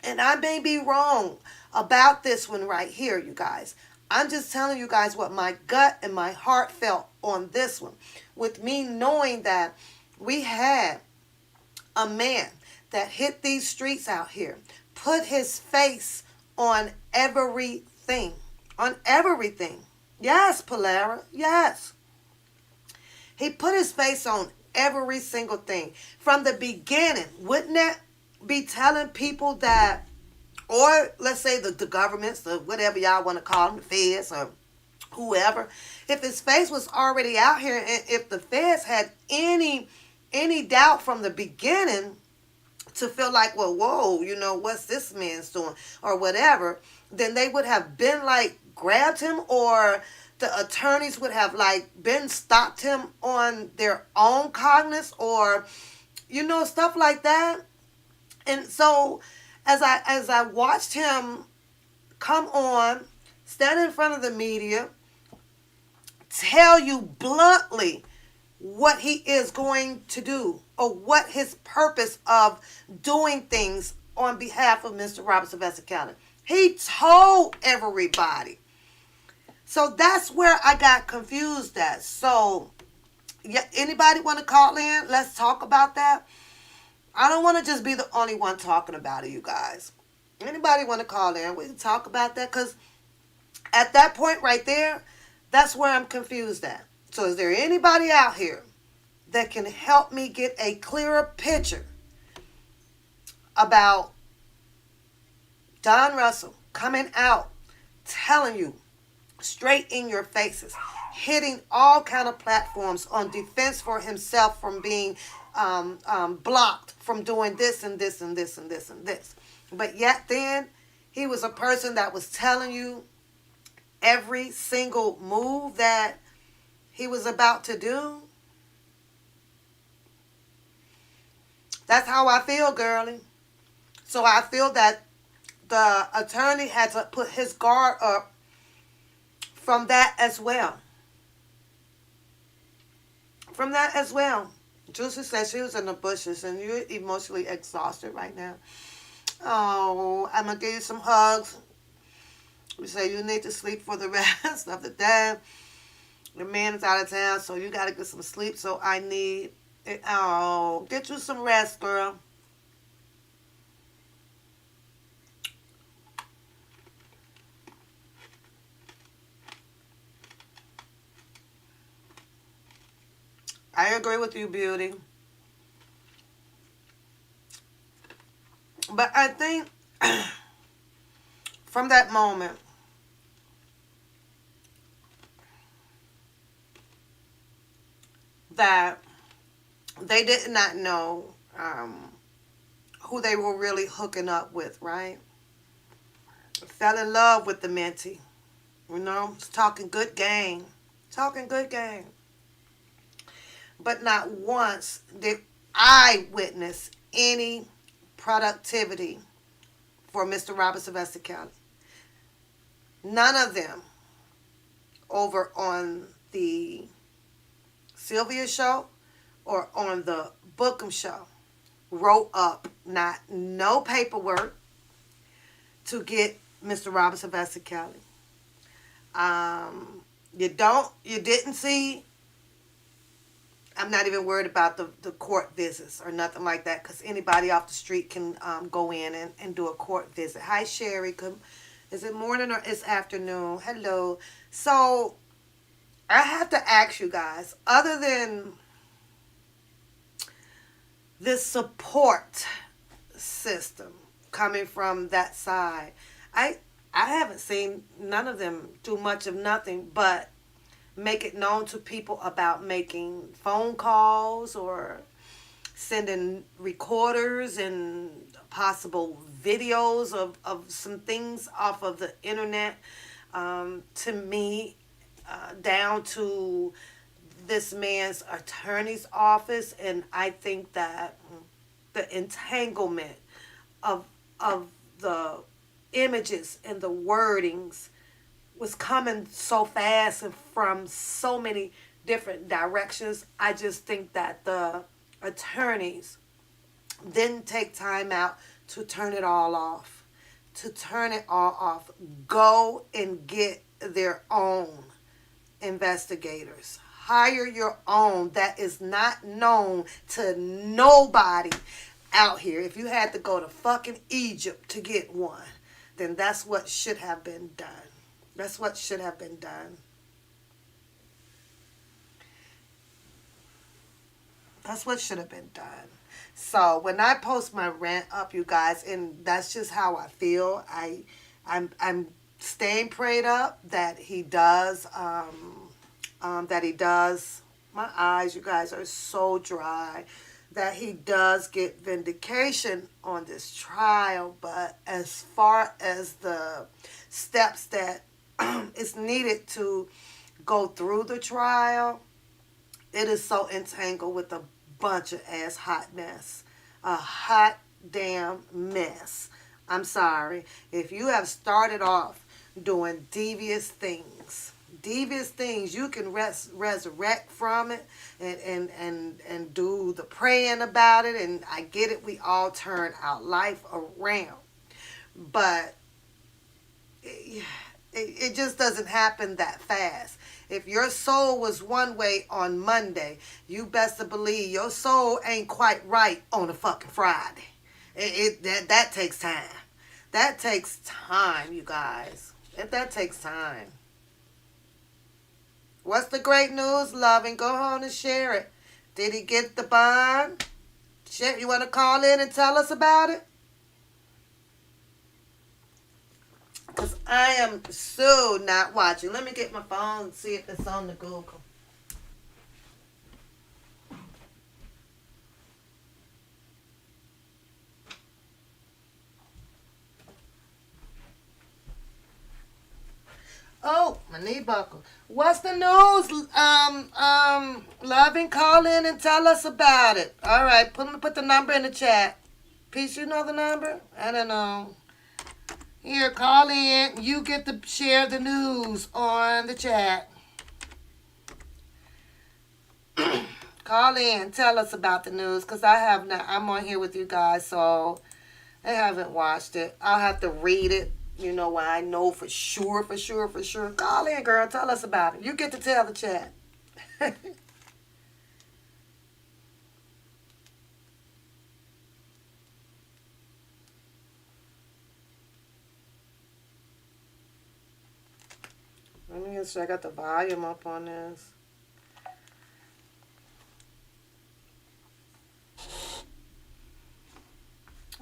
And I may be wrong about this one right here, you guys. I'm just telling you guys what my gut and my heart felt on this one. With me knowing that we had a man that hit these streets out here, put his face on everything. On everything. Yes, Polara. Yes. He put his face on every single thing. From the beginning, wouldn't that be telling people that, or let's say the governments, the whatever y'all want to call them, the feds or whoever, if his face was already out here, and if the feds had any doubt from the beginning to feel like, well, whoa, what's this man's doing or whatever, then they would have been like grabbed him, or the attorneys would have like been stopped him on their own cognizance, or stuff like that. And so as I watched him come on, stand in front of the media, tell you bluntly what he is going to do, or what his purpose of doing things on behalf of Mr. Robert Sylvester County. He told everybody. So that's where I got confused at. So, yeah, anybody want to call in? Let's talk about that. I don't want to just be the only one talking about it, you guys. Anybody want to call in? We can talk about that, because at that point right there, that's where I'm confused at. So is there anybody out here that can help me get a clearer picture about Don Russell coming out, telling you straight in your faces, hitting all kind of platforms on defense for himself from being blocked from doing this and this and this and this and this. But yet then, he was a person that was telling you every single move that he was about to do. That's how I feel, girlie. So I feel that the attorney had to put his guard up from that as well. From that as well. Juicy said she was in the bushes and you're emotionally exhausted right now. Oh, I'm going to give you some hugs. We say you need to sleep for the rest of the day. Your man is out of town, so you got to get some sleep. So I need it. Oh, get you some rest, girl. I agree with you, beauty. But I think from that moment, that they did not know who they were really hooking up with, right? Fell in love with the mentee. You know, talking good game. Talking good game. But not once did I witness any productivity for Mr. Robert Sylvester Kelly. None of them over on the Sylvia show or on the Bookham show wrote up no paperwork to get Mr. Robert Sylvester Kelly. You didn't see. I'm not even worried about the court visits or nothing like that because anybody off the street can go in and do a court visit. Hi, Sherry. Is it morning or is afternoon? Hello. So I have to ask you guys, other than this support system coming from that side, I haven't seen none of them do much of nothing but make it known to people about making phone calls or sending recorders and possible videos of some things off of the internet to me, down to this man's attorney's office. And I think that the entanglement of the images and the wordings was coming so fast and from so many different directions. I just think that the attorneys didn't take time out to turn it all off. Go and get their own investigators. Hire your own that is not known to nobody out here. If you had to go to fucking Egypt to get one, then that's what should have been done. That's what should have been done. That's what should have been done. So when I post my rant up, you guys, and that's just how I feel. I'm staying prayed up that he does. My eyes, you guys, are so dry. That he does get vindication on this trial. But as far as the steps that is needed to go through the trial, it is so entangled with a bunch of ass hot mess. A hot damn mess. I'm sorry. If you have started off doing devious things, you can resurrect from it and do the praying about it. And I get it. We all turn our life around. But it just doesn't happen that fast. If your soul was one way on Monday, you best to believe your soul ain't quite right on a fucking Friday. That takes time. That takes time, you guys. That takes time. What's the great news, loving? Go home and share it. Did he get the bond? Shit, you want to call in and tell us about it? Because I am so not watching. Let me get my phone and see if it's on the Google. Oh, my knee buckle. What's the news? Loving, call in and tell us about it. All right, put the number in the chat. Peace, you know the number? I don't know. Here, call in. You get to share the news on the chat. Call in. Tell us about the news, because I have not. I'm on here with you guys, so I haven't watched it. I'll have to read it. You know why I know for sure. Call in, girl. Tell us about it. You get to tell the chat. Let me just check out the volume up on this.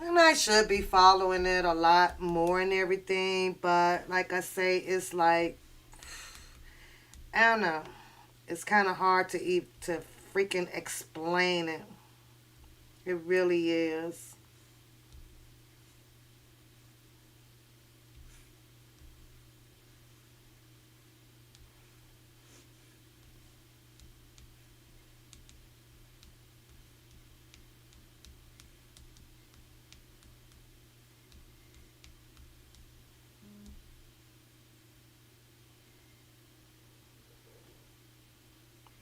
And I should be following it a lot more and everything, but like I say, it's like, I don't know. It's kind of hard to freaking explain it. It really is.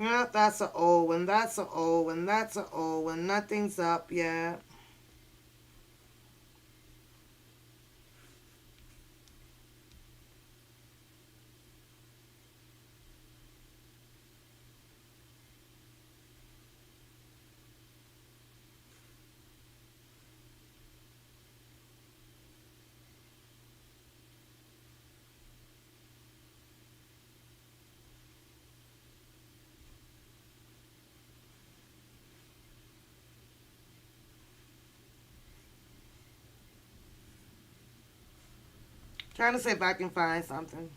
Yeah, that's an old one. That's an old one. That's an old one. Nothing's up yet. Trying to see if I can find something.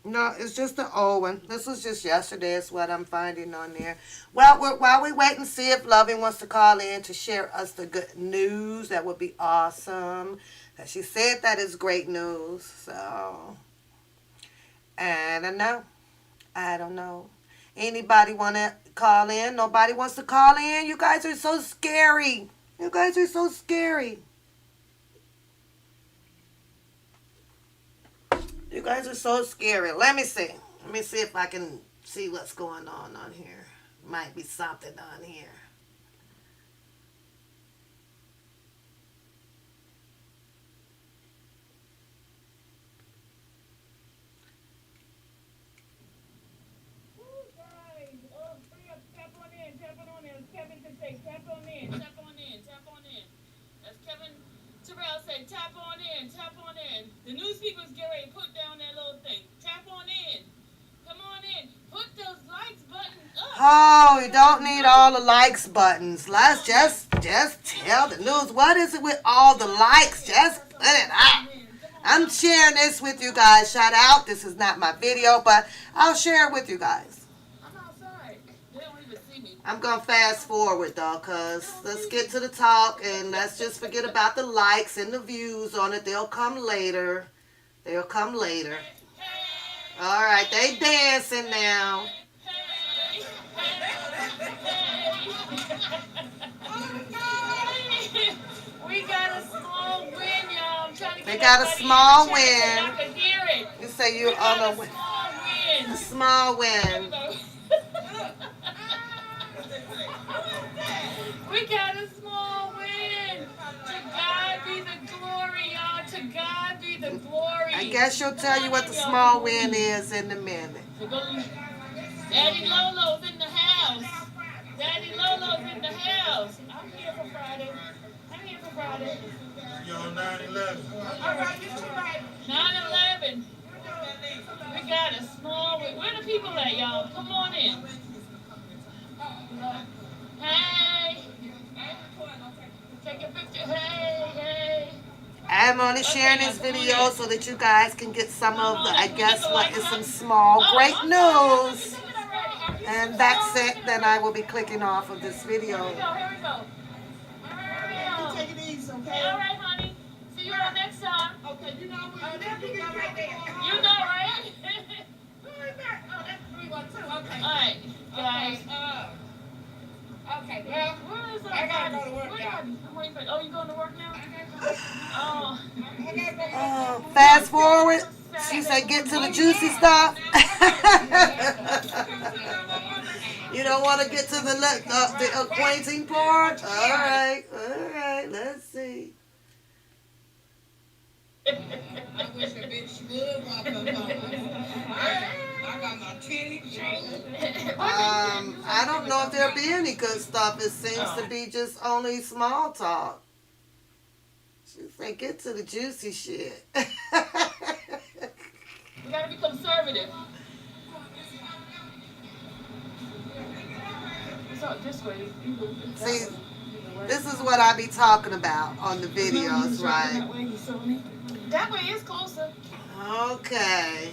No, it's just the old one. This was just yesterday. Is what I'm finding on there. Well, while we wait and see if Loving wants to call in to share us the good news, that would be awesome. That she said that is great news. So, I don't know. I don't know. Anybody want to call in? Nobody wants to call in? You guys are so scary. You guys are so scary. You guys are so scary. Let me see. Let me see if I can see what's going on here. Might be something on here. Tap on in, tap on in. The news people's get ready to put down that little thing. Tap on in. Come on in. Put those likes buttons up. Oh, you don't need all the likes buttons. Let's just tell the news. What is it with all the likes? Just put it up. I'm sharing this with you guys. Shout out. This is not my video, but I'll share it with you guys. I'm going to fast forward, though, because let's get to the talk, and let's just forget about the likes and the views on it. They'll come later. They'll come later. All right, they dancing now. We got a small win, y'all. They got a small win. You say you're on a win. A small win. We got a small win. To God be the glory, y'all. To God be the glory. I guess she'll tell you what the small win is in a minute. Daddy Lolo's in the house. Daddy Lolo's in the house. I'm here for Friday. I'm here for Friday. You're on 9/11. All right, you're right. 9/11. We got a small win. Where the people at, y'all? Come on in. Hey. Take a picture. Hey. I'm only sharing this video so that you guys can get some of the, I guess, what is some small great news. And that's it. Then I will be clicking off of this video. Here we go. Take it easy, okay? All right, honey. See you on next time. Okay, you know what? Right there. You know, right? Oh, that's 312. Okay. All right, guys. to the juicy stuff? You don't want to get to the acquainting part? All right, let's see. I wish a bitch would walk up on us. I got my titty I don't know if there'll be any good stuff. It seems to be just only small talk. She said, get to the juicy shit. We gotta be conservative. So this way, See, this is what I be talking about on the videos, right? That way is closer. Okay.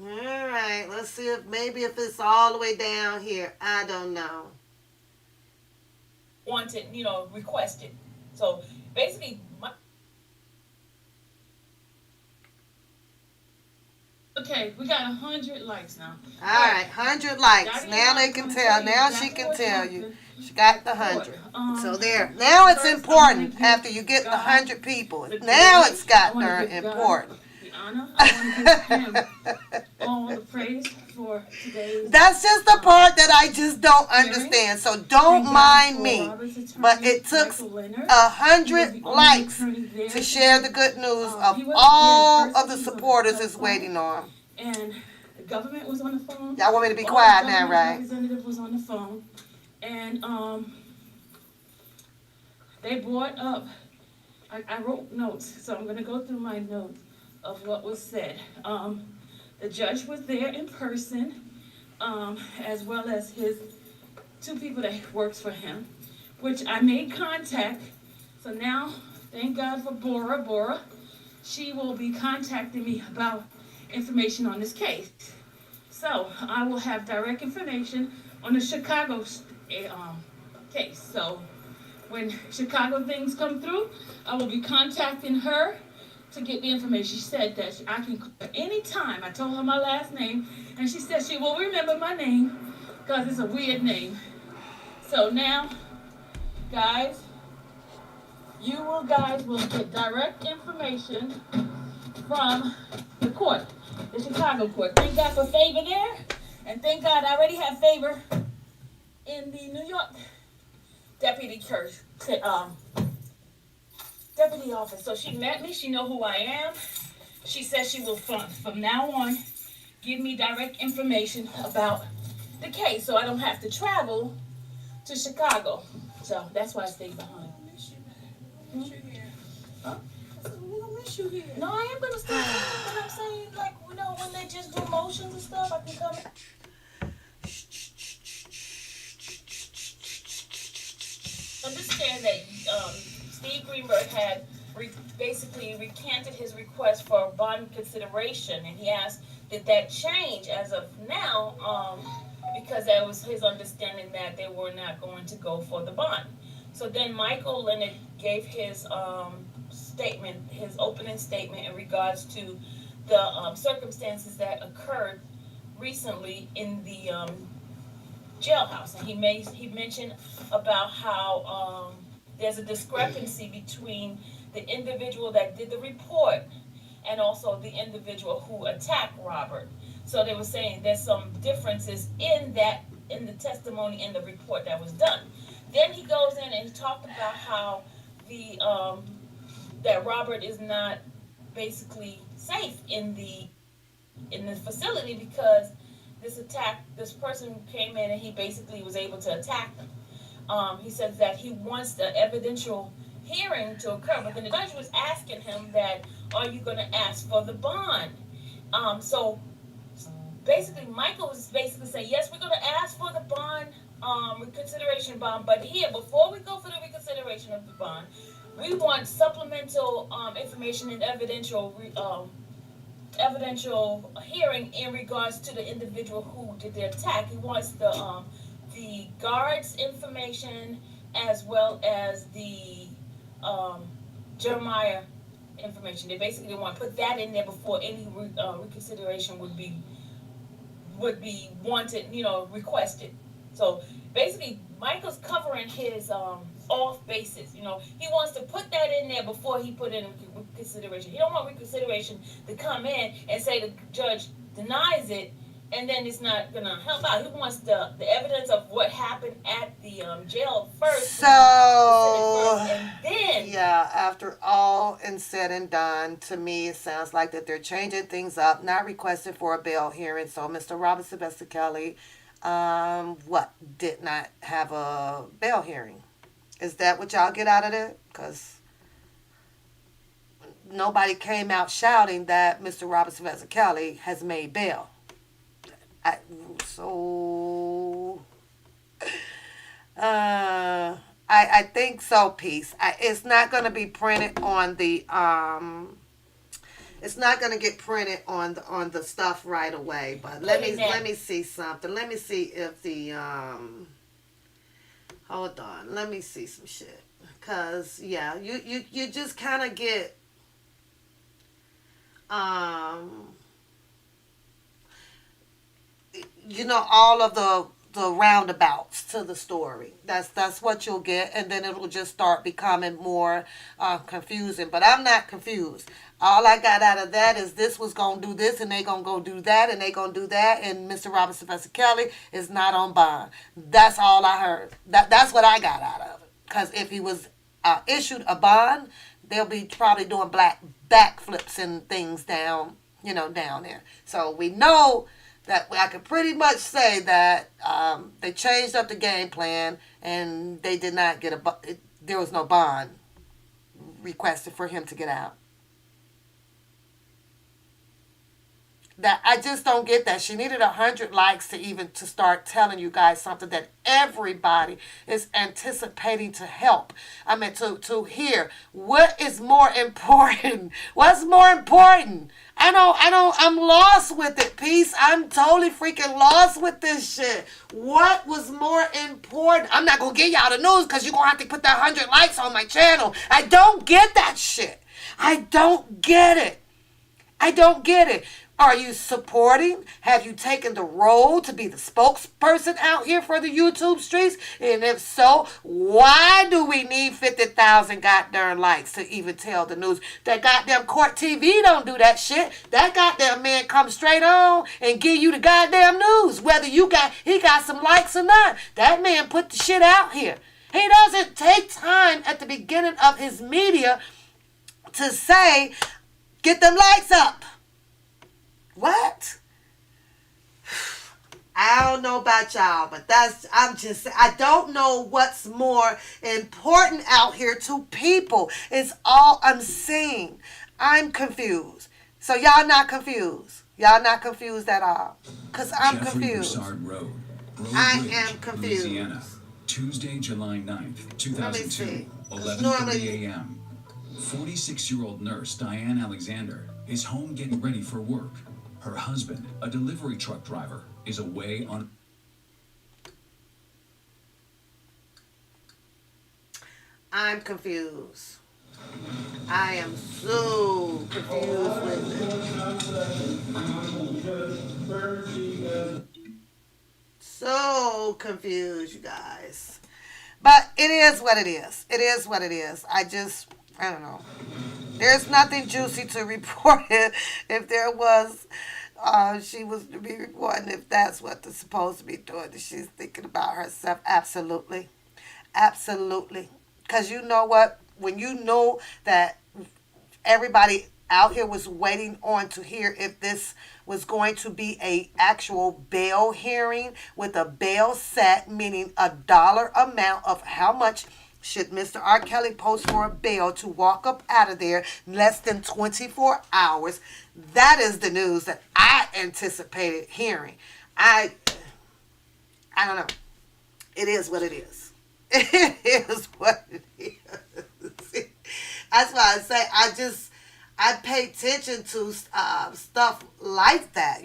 All right. Let's see if it's all the way down here. I don't know. Wanted, requested. So basically, okay, we got 100 likes now. All right, 100 likes. Now they can tell. Now she can tell you. She got the 100. So there. Now it's important after you get the 100 people. Now it's got her important. I want to give him all the praise for today's. That's just the part that I just don't understand. So don't mind me. But it took 100 likes to share the good news of all of the supporters is waiting on. And the government was on the phone. Y'all want me to be quiet now, right? The representative was on the phone. And they brought up, I wrote notes, so I'm going to go through my notes of what was said. The judge was there in person, as well as his 2 people that works for him, which I made contact. So now, thank God for Bora. She will be contacting me about information on this case. So I will have direct information on the Chicago case. So when Chicago things come through, I will be contacting her to get the information. She said that I can call her anytime. I told her my last name, and she said she will remember my name because it's a weird name. So now, guys, you guys will get direct information from the court, the Chicago court. Thank God for favor there, and thank God I already have favor in the New York deputy office. So she met me. She know who I am. She says she will from now on give me direct information about the case, so I don't have to travel to Chicago. So that's why I stayed behind. Huh? We don't miss you here. No, I am gonna stay behind, but I'm saying, like, when they just do motions and stuff, I can come. Understand that Steve Greenberg had basically recanted his request for bond consideration, and he asked, did that change as of now? Because that was his understanding that they were not going to go for the bond. So then Michael Leonard gave his statement, his opening statement in regards to the circumstances that occurred recently in the jailhouse, and he mentioned about how there's a discrepancy between the individual that did the report and also the individual who attacked Robert. So they were saying there's some differences in the testimony in the report that was done. Then he goes in and he talked about how that Robert is not basically safe in the facility because this person came in and he basically was able to attack them. He says that he wants the evidential hearing to occur, but then the judge was asking him that, are you going to ask for the bond? So basically Michael was basically saying, yes, we're going to ask for the bond, reconsideration bond, but here, before we go for the reconsideration of the bond, we want supplemental information and evidential hearing in regards to the individual who did the attack. He wants the guard's information as well as the Jeremiah information. They basically want to put that in there before any reconsideration would be wanted, requested. So basically, Michael's covering his off basis. He wants to put that in there before he put in reconsideration. He don't want reconsideration to come in and say the judge denies it, and then it's not gonna help out. He wants the evidence of what happened at the jail first. So, and then yeah, after all is said and done, to me it sounds like that they're changing things up, not requested for a bail hearing. So Mr. Robert Sylvester Kelly, did not have a bail hearing. Is that what y'all get out of it? Because nobody came out shouting that Mr. Robert Sylvester Kelly has made bail. I think so, Peace. It's not going to be printed on the it's not going to get printed on the stuff right away. But let me see something. Let me see if the hold on. Let me see some shit. Cause yeah, you just kind of get all of the roundabouts to the story. That's what you'll get, and then it'll just start becoming more confusing. But I'm not confused. All I got out of that is this was gonna do this, and they gonna go do that, and they gonna do that, and Mr. Robert Sylvester Kelly is not on bond. That's all I heard. That's what I got out of it. Because if he was issued a bond, they'll be probably doing backflips and things down there. So we know that I could pretty much say that they changed up the game plan, and they did not get there was no bond requested for him to get out. That I just don't get that. She needed 100 likes to start telling you guys something that everybody is anticipating to help. I mean, to hear what is more important. What's more important? I'm lost with it, Peace. I'm totally freaking lost with this shit. What was more important? I'm not going to give y'all the news because you're going to have to put that 100 likes on my channel. I don't get that shit. I don't get it. I don't get it. Are you supporting? Have you taken the role to be the spokesperson out here for the YouTube streets? And if so, why do we need 50,000 goddamn likes to even tell the news? That goddamn court TV don't do that shit. That goddamn man comes straight on and give you the goddamn news, whether he got some likes or not. That man put the shit out here. He doesn't take time at the beginning of his media to say, get them likes up. What? I don't know about y'all, but I don't know what's more important out here to people. It's all I'm saying. I'm confused. So y'all not confused. Y'all not confused at all. Because I'm confused. Road I Bridge, am confused. Louisiana, Tuesday, July 9th, 2002, 11:30 a.m. 46-year-old nurse Diane Alexander is home getting ready for work. Her husband, a delivery truck driver, is away on... I'm confused. I am so confused with it. So confused, you guys. But it is what it is. It is what it is. I don't know. There's nothing juicy to report if there was. She was to be reporting if that's what they're supposed to be doing. That she's thinking about herself. Absolutely. Absolutely. Because you know what? When you know that everybody out here was waiting on to hear if this was going to be a actual bail hearing with a bail set, meaning a dollar amount of how much should Mr. R. Kelly post for a bail to walk up out of there in less than 24 hours. That is the news that I anticipated hearing. I don't know. It is what it is. It is what it is. That's why I say I pay attention to stuff like that,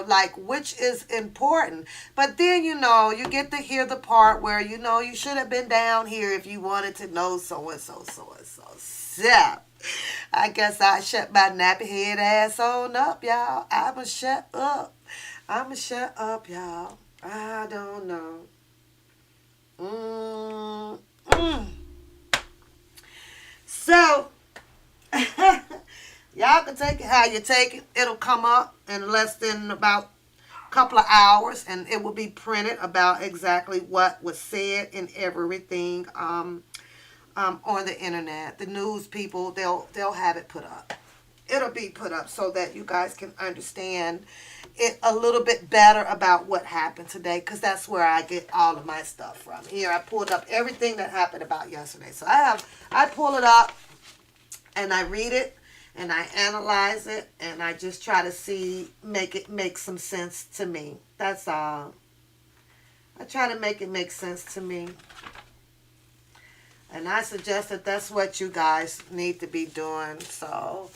like which is important. But then, you get to hear the part where, you should have been down here if you wanted to know so-and-so, so-and-so. So, I guess I shut my nappy head ass on up, y'all. I'ma shut up. y'all. I don't know. So, y'all can take it how you take it. It'll come up in less than about a couple of hours, and it will be printed about exactly what was said and everything on the internet. The news people, they'll have it put up. It'll be put up so that you guys can understand it a little bit better about what happened today, because that's where I get all of my stuff from. Here, I pulled up everything that happened about yesterday. So I pull it up and I read it and I analyze it and I just try to see, make it make some sense to me. That's all. I try to make it make sense to me. And I suggest that that's what you guys need to be doing. So,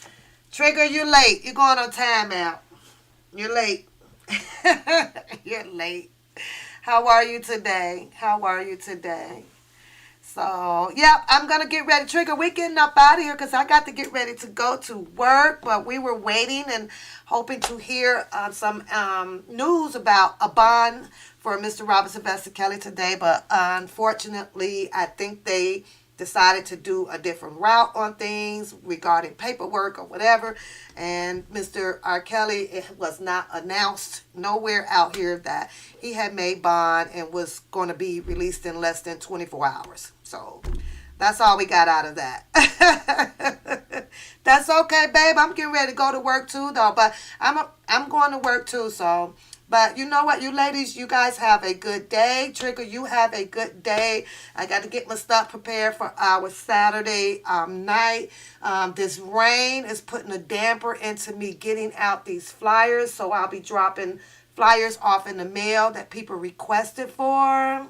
Trigger, you're late. You're going on timeout. You're late. You're late. How are you today? How are you today? So, yeah, I'm going to get ready. Trigger, we're getting up out of here because I got to get ready to go to work. But we were waiting and hoping to hear some news about a bond for Mr. Robert Sylvester Kelly today. But unfortunately, I think they decided to do a different route on things regarding paperwork or whatever. And Mr. R. Kelly, it was not announced nowhere out here that he had made bond and was going to be released in less than 24 hours. So that's all we got out of that. That's okay, babe. I'm getting ready to go to work too, though. But I'm going to work too, so... But you know what, you ladies, you guys have a good day. Trigger, you have a good day. I got to get my stuff prepared for our Saturday night. This rain is putting a damper into me getting out these flyers. So I'll be dropping flyers off in the mail that people requested for.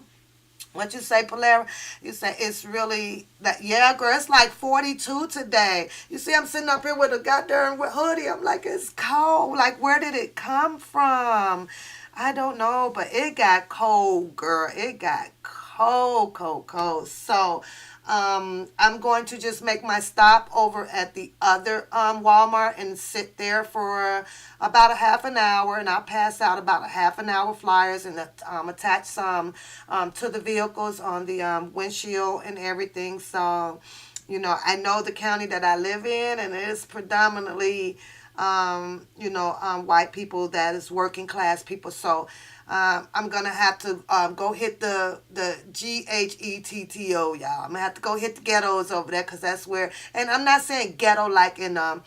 What you say, Polera? You say it's really that, yeah, girl, it's like 42 today. You see, I'm sitting up here with a goddamn hoodie. I'm like, it's cold. Like, where did it come from? I don't know, but it got cold, girl. It got cold, cold, cold. So, I'm going to just make my stop over at the other Walmart and sit there for about a half an hour, and I'll pass out about a half an hour flyers and attach some to the vehicles on the windshield and everything. So, you know, I know the county that I live in, and it is predominantly white people, that is working class people. So I'm going to have to go hit the GHETTO, y'all. I'm going to have to go hit the ghettos over there, because that's where, and I'm not saying ghetto like in a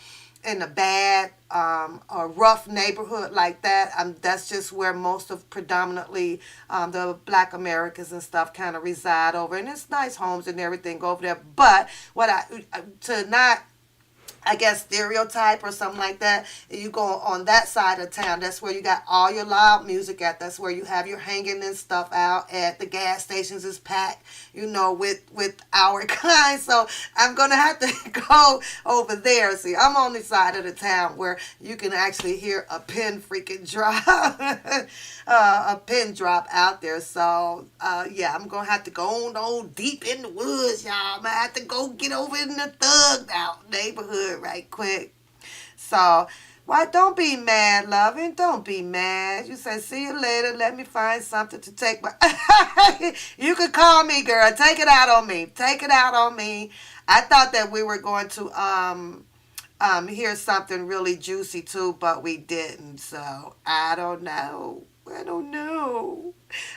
bad or rough neighborhood like that. That's just where most of predominantly the Black Americans and stuff kind of reside over. And it's nice homes and everything over there. But what to not, I guess, stereotype or something like that, you go on that side of town, that's where you got all your loud music at. That's where you have your hanging and stuff out at. The gas stations is packed, with our kind. So I'm going to have to go over there. See, I'm on the side of the town where you can actually hear a pin freaking drop, a pin drop out there. So, yeah, I'm going to have to go on deep in the woods, y'all. I'm going to have to go get over in the thugged out neighborhood right quick. So, why, don't be mad, loving. Don't be mad. You say, see you later. Let me find something to take my... You could call me, girl. Take it out on me. Take it out on me. I thought that we were going to hear something really juicy too, but we didn't. So, I don't know. I don't know.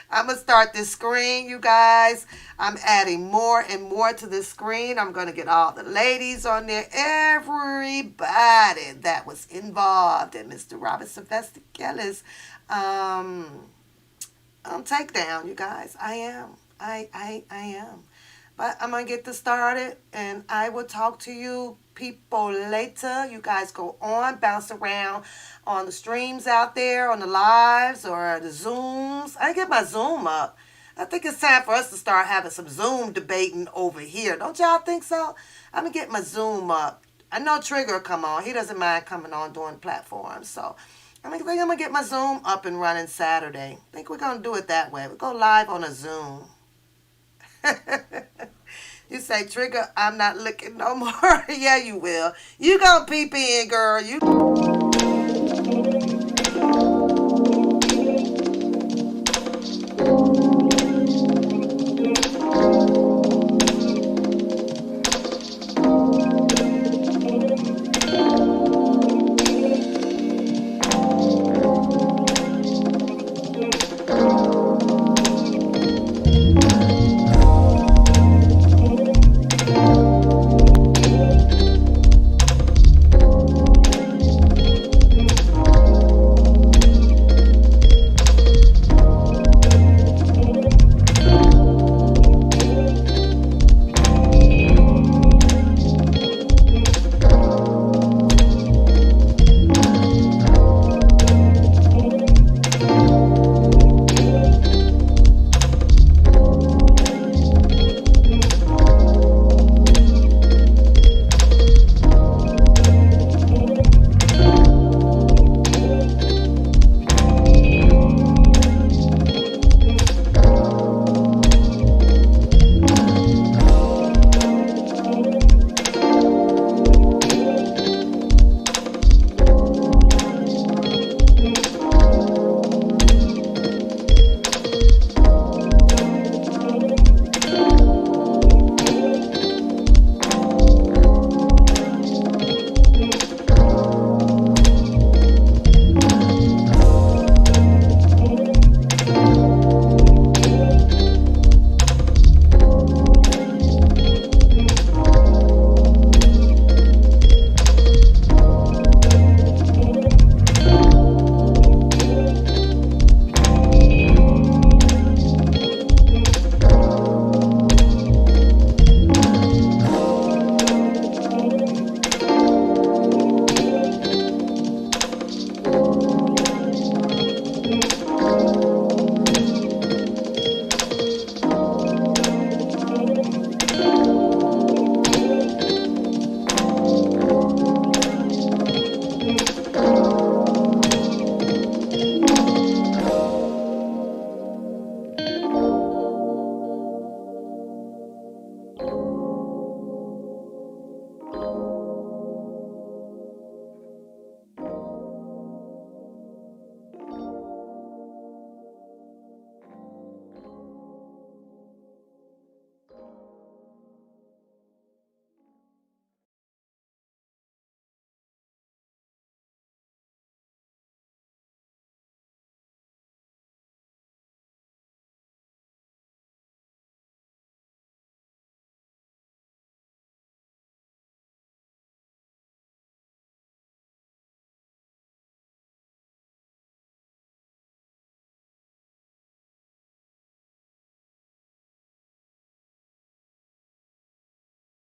I'm going to start this screen, you guys. I'm adding more and more to the screen. I'm going to get all the ladies on there. Everybody that was involved in Mr. Robert Sylvester Kelly's takedown, you guys. I am. I am. But I'm going to get this started, and I will talk to you people later. You guys go on, bounce around on the streams out there, on the lives or the Zooms. I get my Zoom up. I think it's time for us to start having some Zoom debating over here. Don't y'all think so? I'm going to get my Zoom up. I know Trigger will come on. He doesn't mind coming on doing platforms. So I think I'm going to get my Zoom up and running Saturday. I think we're going to do it that way. We'll go live on a Zoom. You say, Trigger, I'm not looking no more. Yeah, you will. You gonna peep in, girl. You